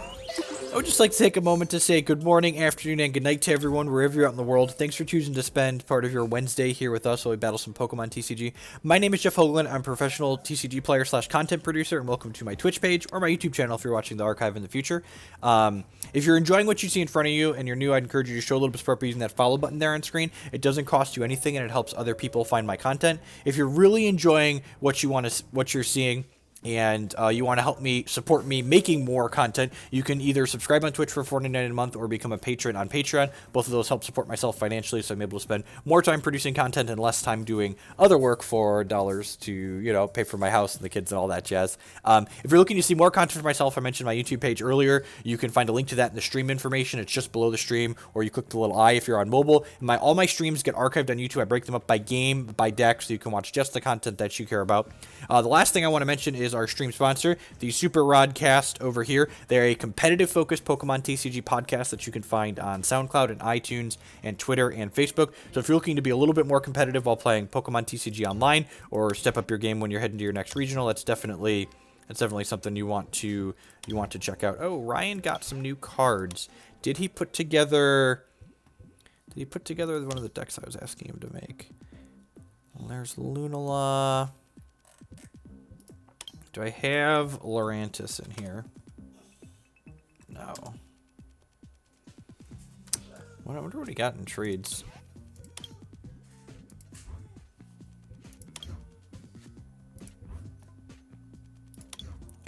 I would just like to take a moment to say good morning, afternoon, and good night to everyone wherever you're out in the world. Thanks for choosing to spend part of your Wednesday here with us while we battle some Pokemon TCG. My name is Jeff Hoagland. I'm a professional TCG player / content producer, and welcome to my Twitch page or my YouTube channel if you're watching the archive in the future. If you're enjoying what you see in front of you and you're new, I'd encourage you to show a little bit of support by using that follow button there on screen. It doesn't cost you anything, and it helps other people find my content. If you're really enjoying what you're seeing, and you want to help me support me making more content, you can either subscribe on Twitch for $4.99 a month or become a patron on Patreon. Both of those help support myself financially, so I'm able to spend more time producing content and less time doing other work for dollars to, you know, pay for my house and the kids and all that jazz. If you're looking to see more content for myself, I mentioned my YouTube page earlier. You can find a link to that in the stream information. It's just below the stream, or you click the little eye if you're on mobile. All my streams get archived on YouTube. I break them up by game, by deck, so you can watch just the content that you care about. The last thing I want to mention is our stream sponsor, the Super Rodcast over here. They're a competitive-focused Pokemon TCG podcast that you can find on SoundCloud and iTunes and Twitter and Facebook. So if you're looking to be a little bit more competitive while playing Pokemon TCG online, or step up your game when you're heading to your next regional, that's definitely something you want to check out. Oh, Ryan got some new cards. Did he put together one of the decks I was asking him to make? Well, there's Lunala. Do I have Lurantis in here? No. I wonder what he got in trades.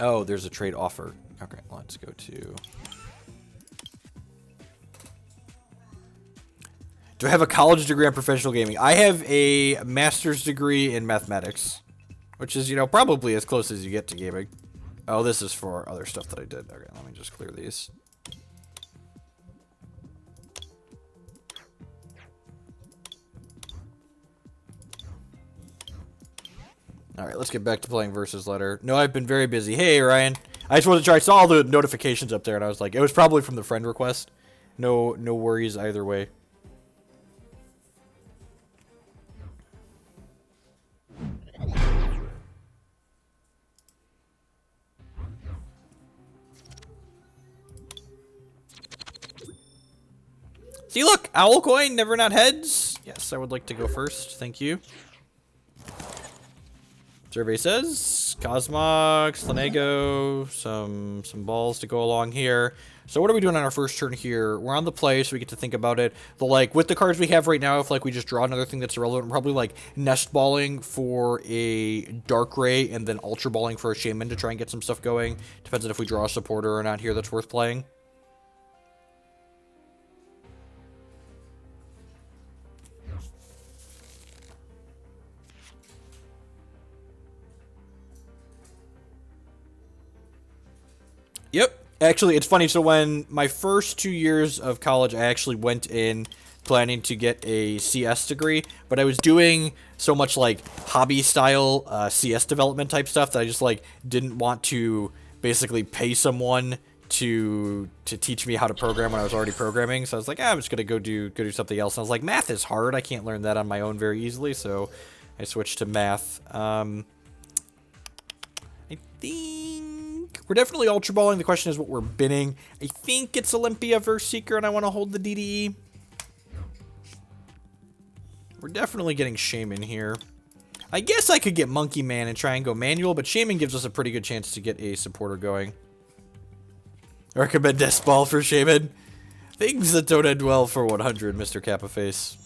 Oh, there's a trade offer. Okay, let's go to... Do I have a college degree on professional gaming? I have a master's degree in mathematics. Which is, you know, probably as close as you get to gaming. Oh, this is for other stuff that I did. Okay, let me just clear these. Alright, let's get back to playing Versus Letter. No, I've been very busy. Hey, Ryan. I just wanted to try. I saw all the notifications up there, and I was like, it was probably from the friend request. No worries either way. See, look! Owl coin, never not heads. Yes, I would like to go first. Thank you. Survey says Cosmog, Slanego, some balls to go along here. So what are we doing on our first turn here? We're on the play, so we get to think about it. But, like, with the cards we have right now, if, like, we just draw another thing that's irrelevant, we're probably, like, nest balling for a Darkrai and then ultra balling for a Shaymin to try and get some stuff going. Depends on if we draw a supporter or not here that's worth playing. Yep, Actually, it's funny. So when my first 2 years of college, I actually went in planning to get a CS degree, but I was doing so much like hobby style CS development type stuff that I just like didn't want to basically pay someone to teach me how to program when I was already programming. So I was like, I'm just gonna go do something else. And I was like, math is hard. I can't learn that on my own very easily. So I switched to math. I think we're definitely Ultra Balling. The question is what we're binning. I think it's Olympia versus Seeker, and I want to hold the DDE. We're definitely getting Shaymin here. I guess I could get Monkey Man and try and go manual, but Shaymin gives us a pretty good chance to get a supporter going. I recommend Death Ball for Shaymin. Things that don't end well for 100, Mr. Kappa-Face.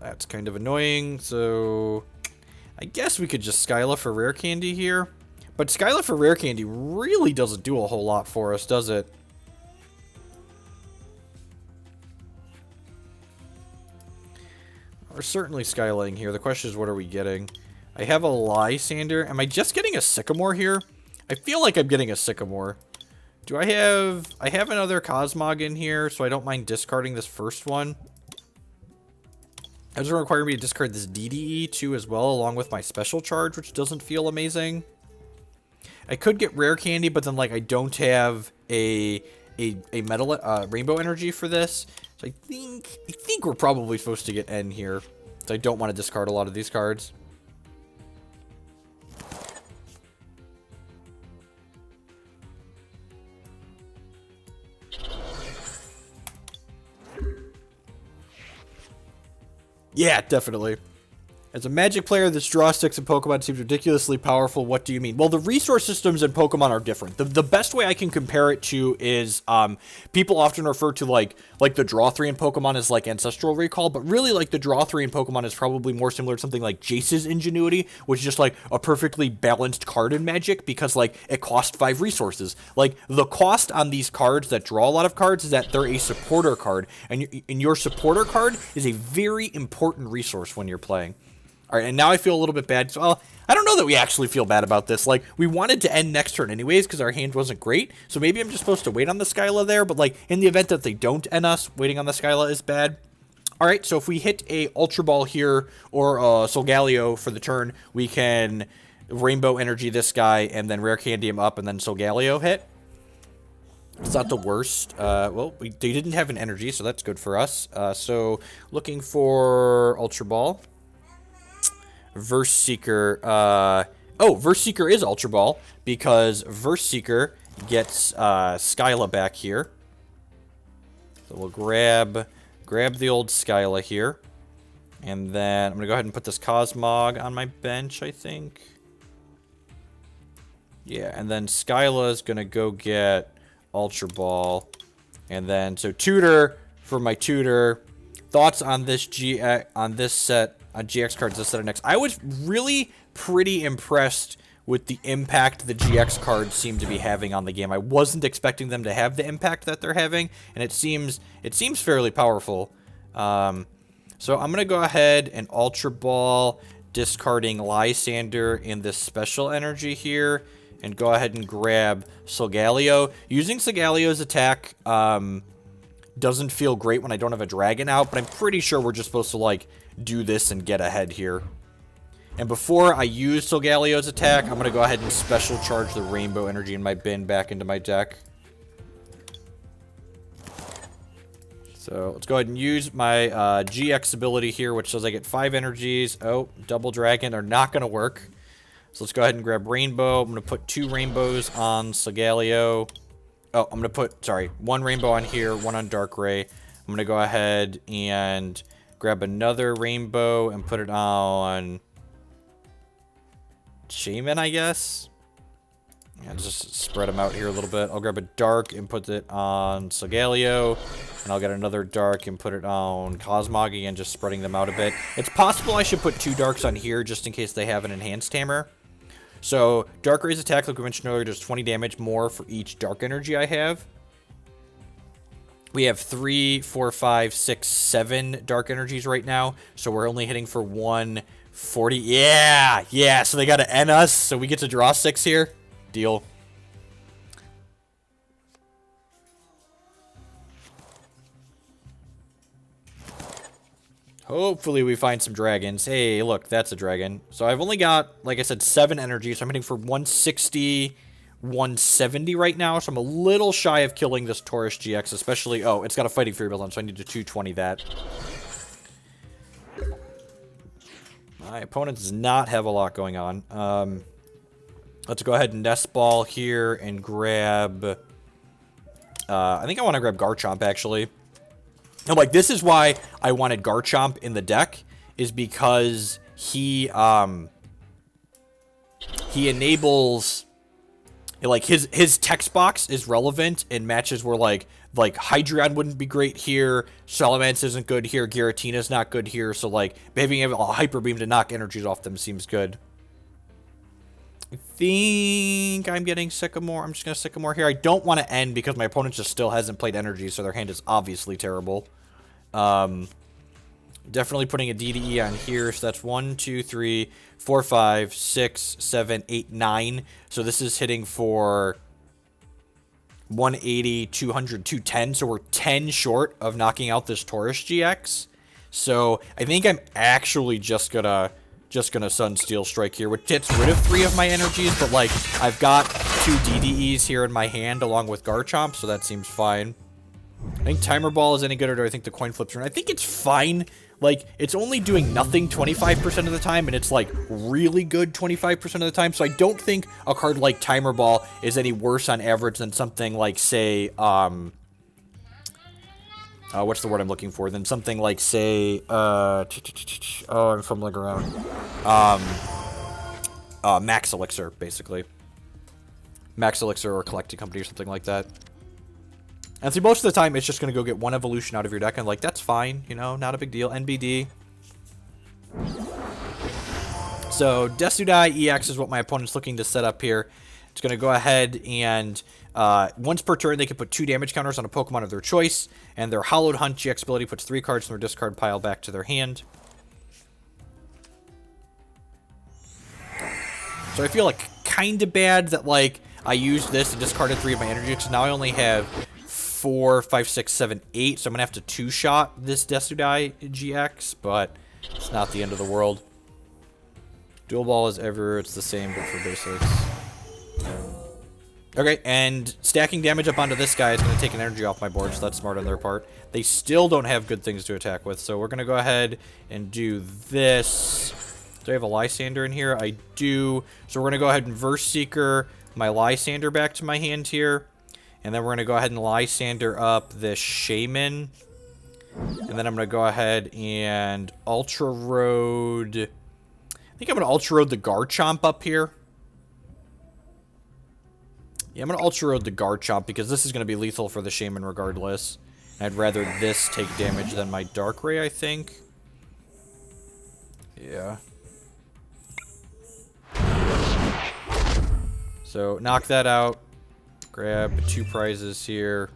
That's kind of annoying, so I guess we could just Skyla for Rare Candy here. But Skyla for Rare Candy really doesn't do a whole lot for us, does it? We're certainly Skylaying here. The question is, what are we getting? I have a Lysandre. Am I just getting a Sycamore here? I feel like I'm getting a Sycamore. Do I have... I have another Cosmog in here, so I don't mind discarding this first one. It doesn't require me to discard this DDE too as well, along with my Special Charge, which doesn't feel amazing. I could get Rare Candy, but then, like, I don't have a metal Rainbow Energy for this. So I think we're probably supposed to get N here. So I don't want to discard a lot of these cards. Yeah, definitely. As a Magic player, this draw sticks in Pokemon seems ridiculously powerful. What do you mean? Well, the resource systems in Pokemon are different. The best way I can compare it to is people often refer to like the draw 3 in Pokemon as like Ancestral Recall, but really like the draw 3 in Pokemon is probably more similar to something like Jace's Ingenuity, which is just like a perfectly balanced card in Magic because like it costs 5 resources. Like the cost on these cards that draw a lot of cards is that they're a supporter card, and your supporter card is a very important resource when you're playing. All right, and now I feel a little bit bad. So, well, I don't know that we actually feel bad about this. Like, we wanted to end next turn anyways because our hand wasn't great. So maybe I'm just supposed to wait on the Skyla there. But, like, in the event that they don't end us, waiting on the Skyla is bad. All right, so if we hit a Ultra Ball here or Solgaleo for the turn, we can Rainbow Energy this guy and then Rare Candy him up and then Solgaleo hit. It's not the worst. Well, they didn't have an energy, so that's good for us. So looking for Ultra Ball. Verse Seeker, Verse Seeker is Ultra Ball, because Verse Seeker gets, Skyla back here. So we'll grab the old Skyla here. And then I'm gonna go ahead and put this Cosmog on my bench, I think. Yeah, and then Skyla is gonna go get Ultra Ball. And then, so Tutor for my Tutor. Thoughts on this set, on GX cards this set of next. I was really pretty impressed with the impact the GX cards seem to be having on the game. I wasn't expecting them to have the impact that they're having, and it seems fairly powerful. So I'm gonna go ahead and Ultra Ball, discarding Lysandre in this special energy here, and go ahead and grab Solgaleo. Using Solgaleo's attack doesn't feel great when I don't have a dragon out, but I'm pretty sure we're just supposed to like do this and get ahead here. And before I use Solgaleo's attack, I'm going to go ahead and special charge the Rainbow Energy in my bin back into my deck. So let's go ahead and use my GX ability here, which says I get 5 energies. Oh, double dragon are not going to work. So let's go ahead and grab Rainbow. I'm going to put 2 rainbows on Solgaleo. Oh, I'm going to put, sorry, 1 rainbow on here, 1 on Darkrai. I'm going to go ahead and grab another rainbow and put it on Shaymin, I guess. Yeah, just spread them out here a little bit. I'll grab a dark and put it on Solgaleo. And I'll get another dark and put it on Cosmog again, just spreading them out a bit. It's possible I should put 2 darks on here just in case they have an enhanced hammer. So, Darkrai's attack, like we mentioned earlier, does 20 damage more for each dark energy I have. We have 3, 4, 5, 6, 7 dark energies right now. So we're only hitting for 1 40. Yeah, yeah. So they got to N us, so we get to draw 6 here. Deal. Hopefully we find some dragons. Hey, look, that's a dragon. So I've only got, like I said, 7 energy. So I'm hitting for 160, 170 right now. So I'm a little shy of killing this Tauros GX, especially... Oh, it's got a Fighting Fury build on, so I need to 220 that. My opponent does not have a lot going on. Let's go ahead and Nest Ball here and grab... I think I want to grab Garchomp, actually. And, like, this is why I wanted Garchomp in the deck, is because he enables, like, his text box is relevant in matches where, like Hydreigon wouldn't be great here, Salamence isn't good here, Giratina's not good here, so, like, having a Hyper Beam to knock energies off them seems good. I think I'm getting Sycamore. I'm just going to Sycamore here. I don't want to end because my opponent just still hasn't played energy, so their hand is obviously terrible. Definitely putting a DDE on here. So that's 1, 2, 3, 4, 5, 6, 7, 8, 9. So this is hitting for 180, 200, 210. So we're 10 short of knocking out this Tauros GX. So I think I'm actually just gonna Sunsteel Strike here, which gets rid of 3 of my energies, but, like, I've got 2 DDEs here in my hand along with Garchomp, so that seems fine. I think Timer Ball is any good, or do I think the coin flips are? I think it's fine. Like, it's only doing nothing 25% of the time, and it's, like, really good 25% of the time, so I don't think a card like Timer Ball is any worse on average than something like, say, what's the word I'm looking for? Than something like, say, oh, I'm fumbling around. Max Elixir, basically. Max Elixir or Collecting Company or something like that. And see, most of the time, it's just going to go get 1 evolution out of your deck, and, like, that's fine, you know, not a big deal. NBD. So, Decidueye-EX is what my opponent's looking to set up here. It's going to go ahead and, once per turn, they can put 2 damage counters on a Pokemon of their choice, and their Hollowed Hunt GX ability puts 3 cards from their discard pile back to their hand. So I feel, like, kind of bad that, like, I used this and discarded 3 of my energy, because now I only have 4, 5, 6, 7, 8, so I'm going to have to 2-shot this Decidueye GX, but it's not the end of the world. Dual Ball is ever, it's the same, but for basics. Okay, and stacking damage up onto this guy is going to take an energy off my board, so that's smart on their part. They still don't have good things to attack with, so we're going to go ahead and do this. Do I have a Lysandre in here? I do. So we're going to go ahead and Verse Seeker my Lysandre back to my hand here. And then we're going to go ahead and Lysandre up this Shaymin. And then I'm going to go ahead and Ultra Road. I think I'm going to Ultra Road the Garchomp up here. Yeah, I'm going to Ultra Road the Garchomp because this is going to be lethal for the Shaymin regardless. I'd rather this take damage than my Darkrai, I think. Yeah. So, knock that out. Grab 2 prizes here.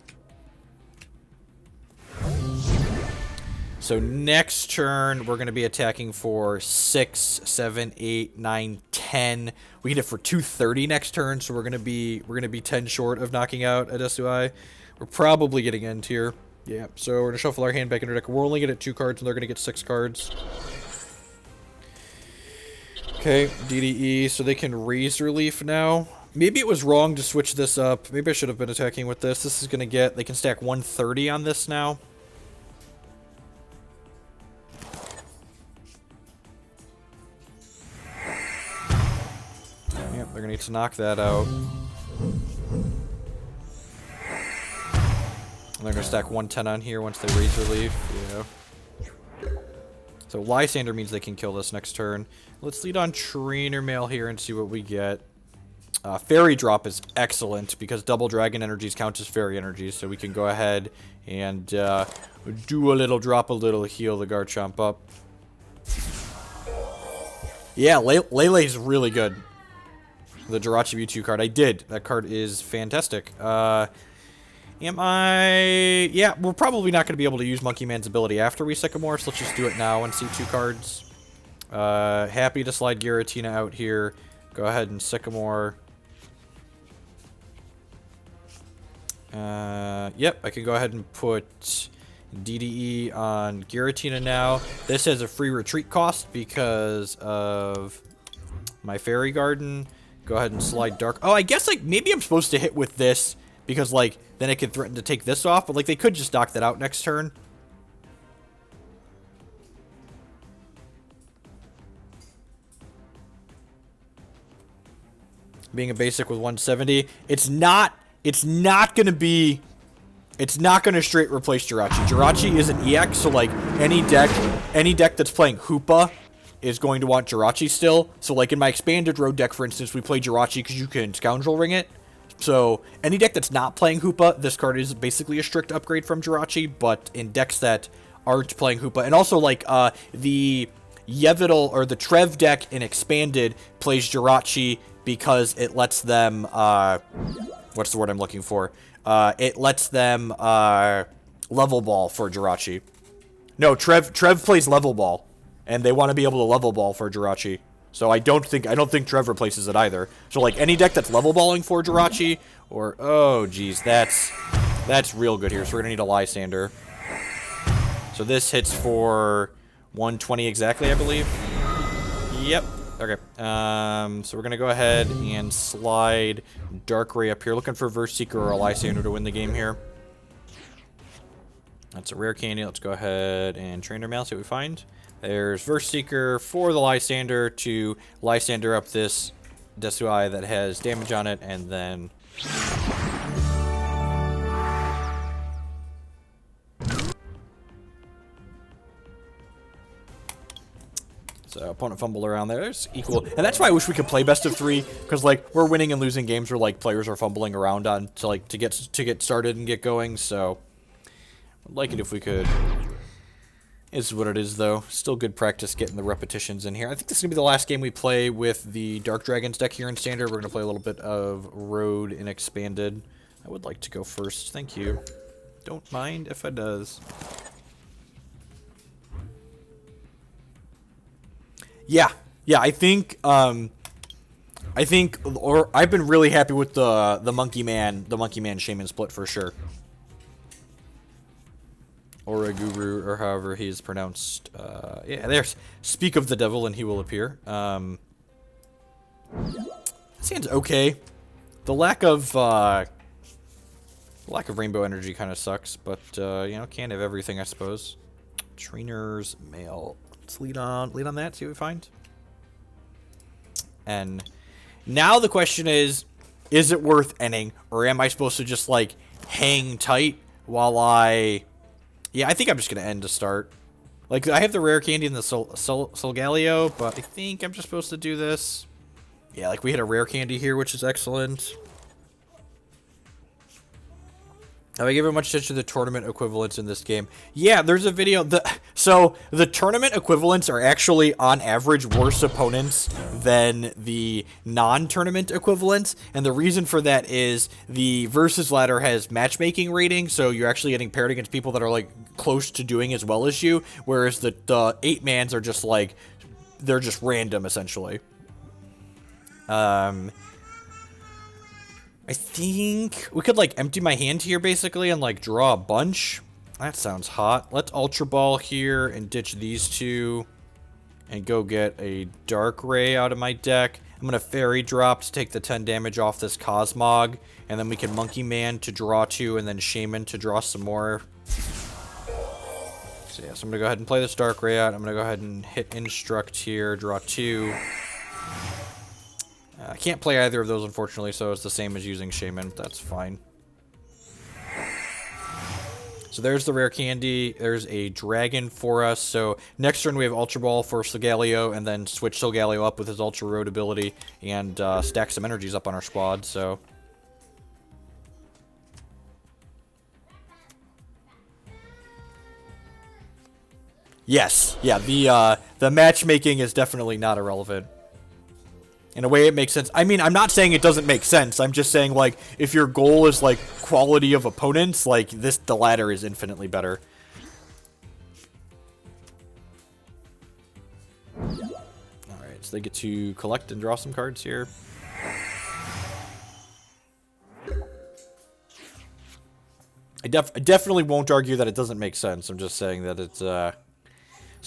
So next turn, we're going to be attacking for 6, 7, 8, 9, 10. We get it for 230 next turn, so we're going to be 10 short of knocking out a Decidueye. We're probably getting end here. Yeah, so we're going to shuffle our hand back into our deck. We're only going to get 2 cards, and they're going to get 6 cards. Okay, DDE, so they can Razor Leaf now. Maybe it was wrong to switch this up. Maybe I should have been attacking with this. This is going to get... They can stack 130 on this now. Yep, they're going to need to knock that out. And they're going to stack 110 on here once they Razor Leaf. Yeah. So Lysandre means they can kill this next turn. Let's lead on Trainer Mail here and see what we get. Fairy Drop is excellent because double dragon energies count as fairy energies, so we can go ahead and do a little drop, a little heal the Garchomp up. Yeah, Lele is really good. The Jirachi Mewtwo card. I did. That card is fantastic. Am I... Yeah, we're probably not going to be able to use Monkey Man's ability after we Sycamore, so let's just do it now and see 2 cards. Happy to slide Giratina out here. Go ahead and Sycamore. Yep, I can go ahead and put DDE on Giratina now. This has a free retreat cost because of my Fairy Garden. Go ahead and slide Dark. Oh, I guess, like, maybe I'm supposed to hit with this because, like, then it could threaten to take this off. But, like, they could just knock that out next turn. Being a basic with 170. It's not going to straight replace Jirachi. Jirachi is an EX, so, like, any deck that's playing Hoopa is going to want Jirachi still. So, like, in my expanded road deck, for instance, we play Jirachi because you can Scoundrel Ring it. So, any deck that's not playing Hoopa, this card is basically a strict upgrade from Jirachi, but in decks that aren't playing Hoopa, and also, like, the Yevidal, or the Trev deck in expanded plays Jirachi because it lets them, what's the word I'm looking for? It lets them, level ball for Jirachi. No, Trev plays level ball, and they want to be able to level ball for Jirachi. So I don't think Trev replaces it either. So, like, any deck that's level balling for Jirachi, or, oh, geez, that's real good here. So we're gonna need a Lysandre. So this hits for 120 exactly, I believe. Yep. Okay, so we're going to go ahead and slide Darkrai up here. Looking for Seeker or a Lysandre to win the game here. That's a Rare Candy. Let's go ahead and Trainer Mail, see what we find. There's Seeker for the Lysandre to Lysandre up this Decidueye that has damage on it, and then... So, opponent fumble around there. It's equal. And that's why I wish we could play best of 3, because, like, we're winning and losing games where, like, players are fumbling around on to get started and get going, so I'd like it if we could. Is what it is, though. Still good practice getting the repetitions in here. I think this is going to be the last game we play with the Dark Dragons deck here in Standard. We're going to play a little bit of Road in Expanded. I would like to go first. Thank you. Don't mind if I does. Yeah, I think I've been really happy with the Monkey Man Shaymin split for sure. Oranguru, or however he is pronounced. Yeah, there's speak of the devil and he will appear. This hand's okay. The lack of rainbow energy kind of sucks, but you know, can't have everything, I suppose. Trainers Mail. Let's lead on that, see what we find. And now the question is it worth ending, or am I supposed to just, like, hang tight while yeah, I think I'm just gonna end to start. Like, I have the Rare Candy and the Solgaleo, but I think I'm just supposed to do this. Yeah, like, we hit a Rare Candy here, which is excellent. Have I given much attention to the tournament equivalents in this game? Yeah, there's a video. So the tournament equivalents are actually, on average, worse opponents than the non-tournament equivalents. And the reason for that is the versus ladder has matchmaking rating, so you're actually getting paired against people that are, like, close to doing as well as you, whereas the 8-mans are just, like, they're just random, essentially. I think we could, like, empty my hand here, basically, and, like, draw a bunch. That sounds hot. Let's Ultra Ball here and ditch these two and go get a Darkrai out of my deck. I'm going to Fairy Drop to take the 10 damage off this Cosmog, and then we can Monkey Man to draw 2, and then Shaymin to draw some more. So, yeah, so I'm going to go ahead and play this Darkrai out. I'm going to go ahead and hit Instruct here, draw 2. I can't play either of those, unfortunately, so it's the same as using Shaymin. That's fine. So there's the Rare Candy. There's a Dragon for us. So next turn we have Ultra Ball for Solgaleo, and then switch Solgaleo up with his Ultra Road ability, and stack some energies up on our squad, so... Yes, yeah, the matchmaking is definitely not irrelevant. In a way, it makes sense. I mean, I'm not saying it doesn't make sense. I'm just saying, like, if your goal is, like, quality of opponents, like, the ladder is infinitely better. So they get to collect and draw some cards here. I definitely won't argue that it doesn't make sense. I'm just saying that it's... So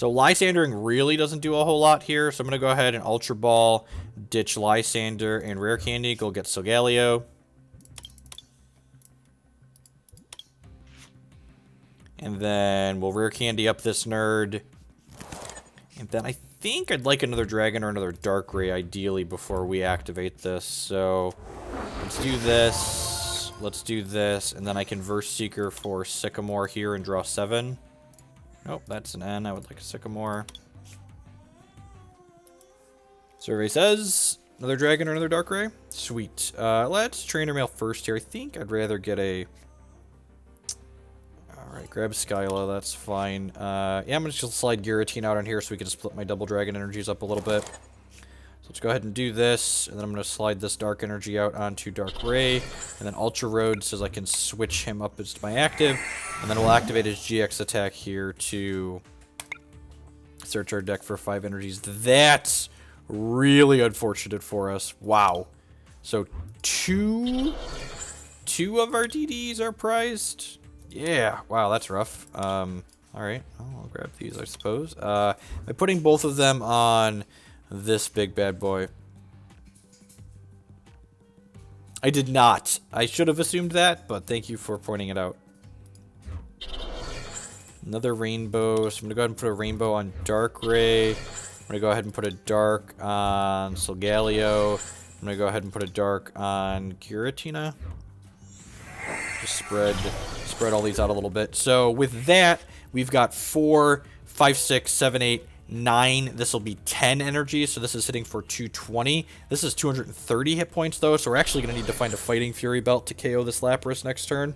Lysandering really doesn't do a whole lot here. So I'm going to go ahead and Ultra Ball, ditch Lysander and Rare Candy. Go get Solgaleo. And then we'll Rare Candy up this nerd. And then I think I'd like another Dragon or another Darkrai ideally before we activate this. So let's do this. Let's do this. And then I can Verse Seeker for Sycamore here and draw 7. Nope, that's an N. I would like a Sycamore. Survey says another Dragon or another Darkrai. Sweet. Let's Trainer Mail first here. I think I'd rather get a... Alright, grab Skyla, that's fine. Yeah, I'm just gonna slide Giratina out on here so we can split my double dragon energies up a little bit. So let's go ahead and do this, and then I'm gonna slide this dark energy out onto Darkrai, and then Ultra Road says I can switch him up as my active, and then we'll activate his GX attack here to search our deck for 5 energies. That's really unfortunate for us. Wow. So two of our DDs are prized. Yeah, wow, that's rough. Alright, I'll grab these, I suppose. By putting both of them on this big bad boy. I did not. I should have assumed that, but thank you for pointing it out. Another rainbow, so I'm gonna go ahead and put a rainbow on Darkrai. I'm gonna go ahead and put a dark on Solgaleo. I'm gonna go ahead and put a dark on Giratina. Just spread all these out a little bit. So with that, we've got 4, 5, 6, 7, 8, 9. This will be 10 energy, so this is hitting for 220. This is 230 hit points, though, so we're actually going to need to find a Fighting Fury belt to KO this Lapras next turn.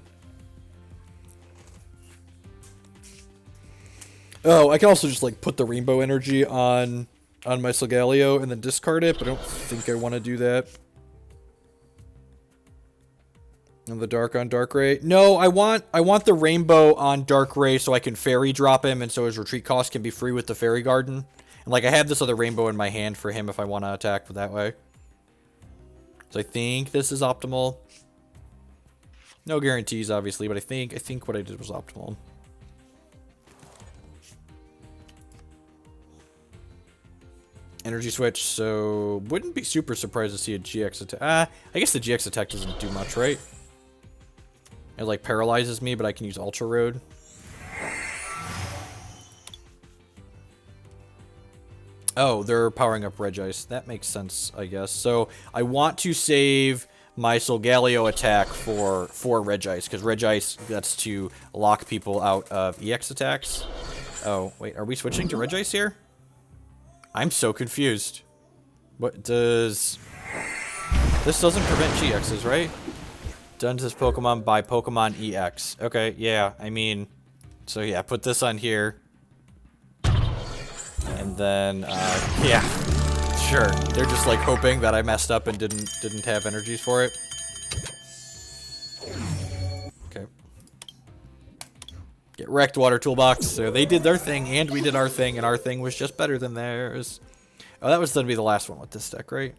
Oh, I can also just, like, put the rainbow energy on my Solgaleo and then discard it, but I don't think I want to do that. And the dark on Darkrai. No, I want the rainbow on Darkrai so I can fairy drop him and so his retreat cost can be free with the Fairy Garden. And like I have this other rainbow in my hand for him if I want to attack that way. So I think this is optimal. No guarantees obviously, but I think what I did was optimal. Energy switch, so wouldn't be super surprised to see a GX attack. I guess the GX attack doesn't do much, right? It like paralyzes me, but I can use Ultra Road. Oh, they're powering up Regice. That makes sense, I guess. So I want to save my Solgaleo attack for Regice, because Regice gets to lock people out of EX attacks. Oh, wait, are we switching to Regice here? I'm so confused. What does... This doesn't prevent GXs, right? Done to this Pokemon by Pokemon EX. Okay, yeah, I mean... So yeah, put this on here. And then, yeah. Sure. They're just like hoping that I messed up and didn't have energies for it. Okay. Get wrecked, Water Toolbox. So they did their thing, and we did our thing, and our thing was just better than theirs. Oh, that was going to be the last one with this deck, right?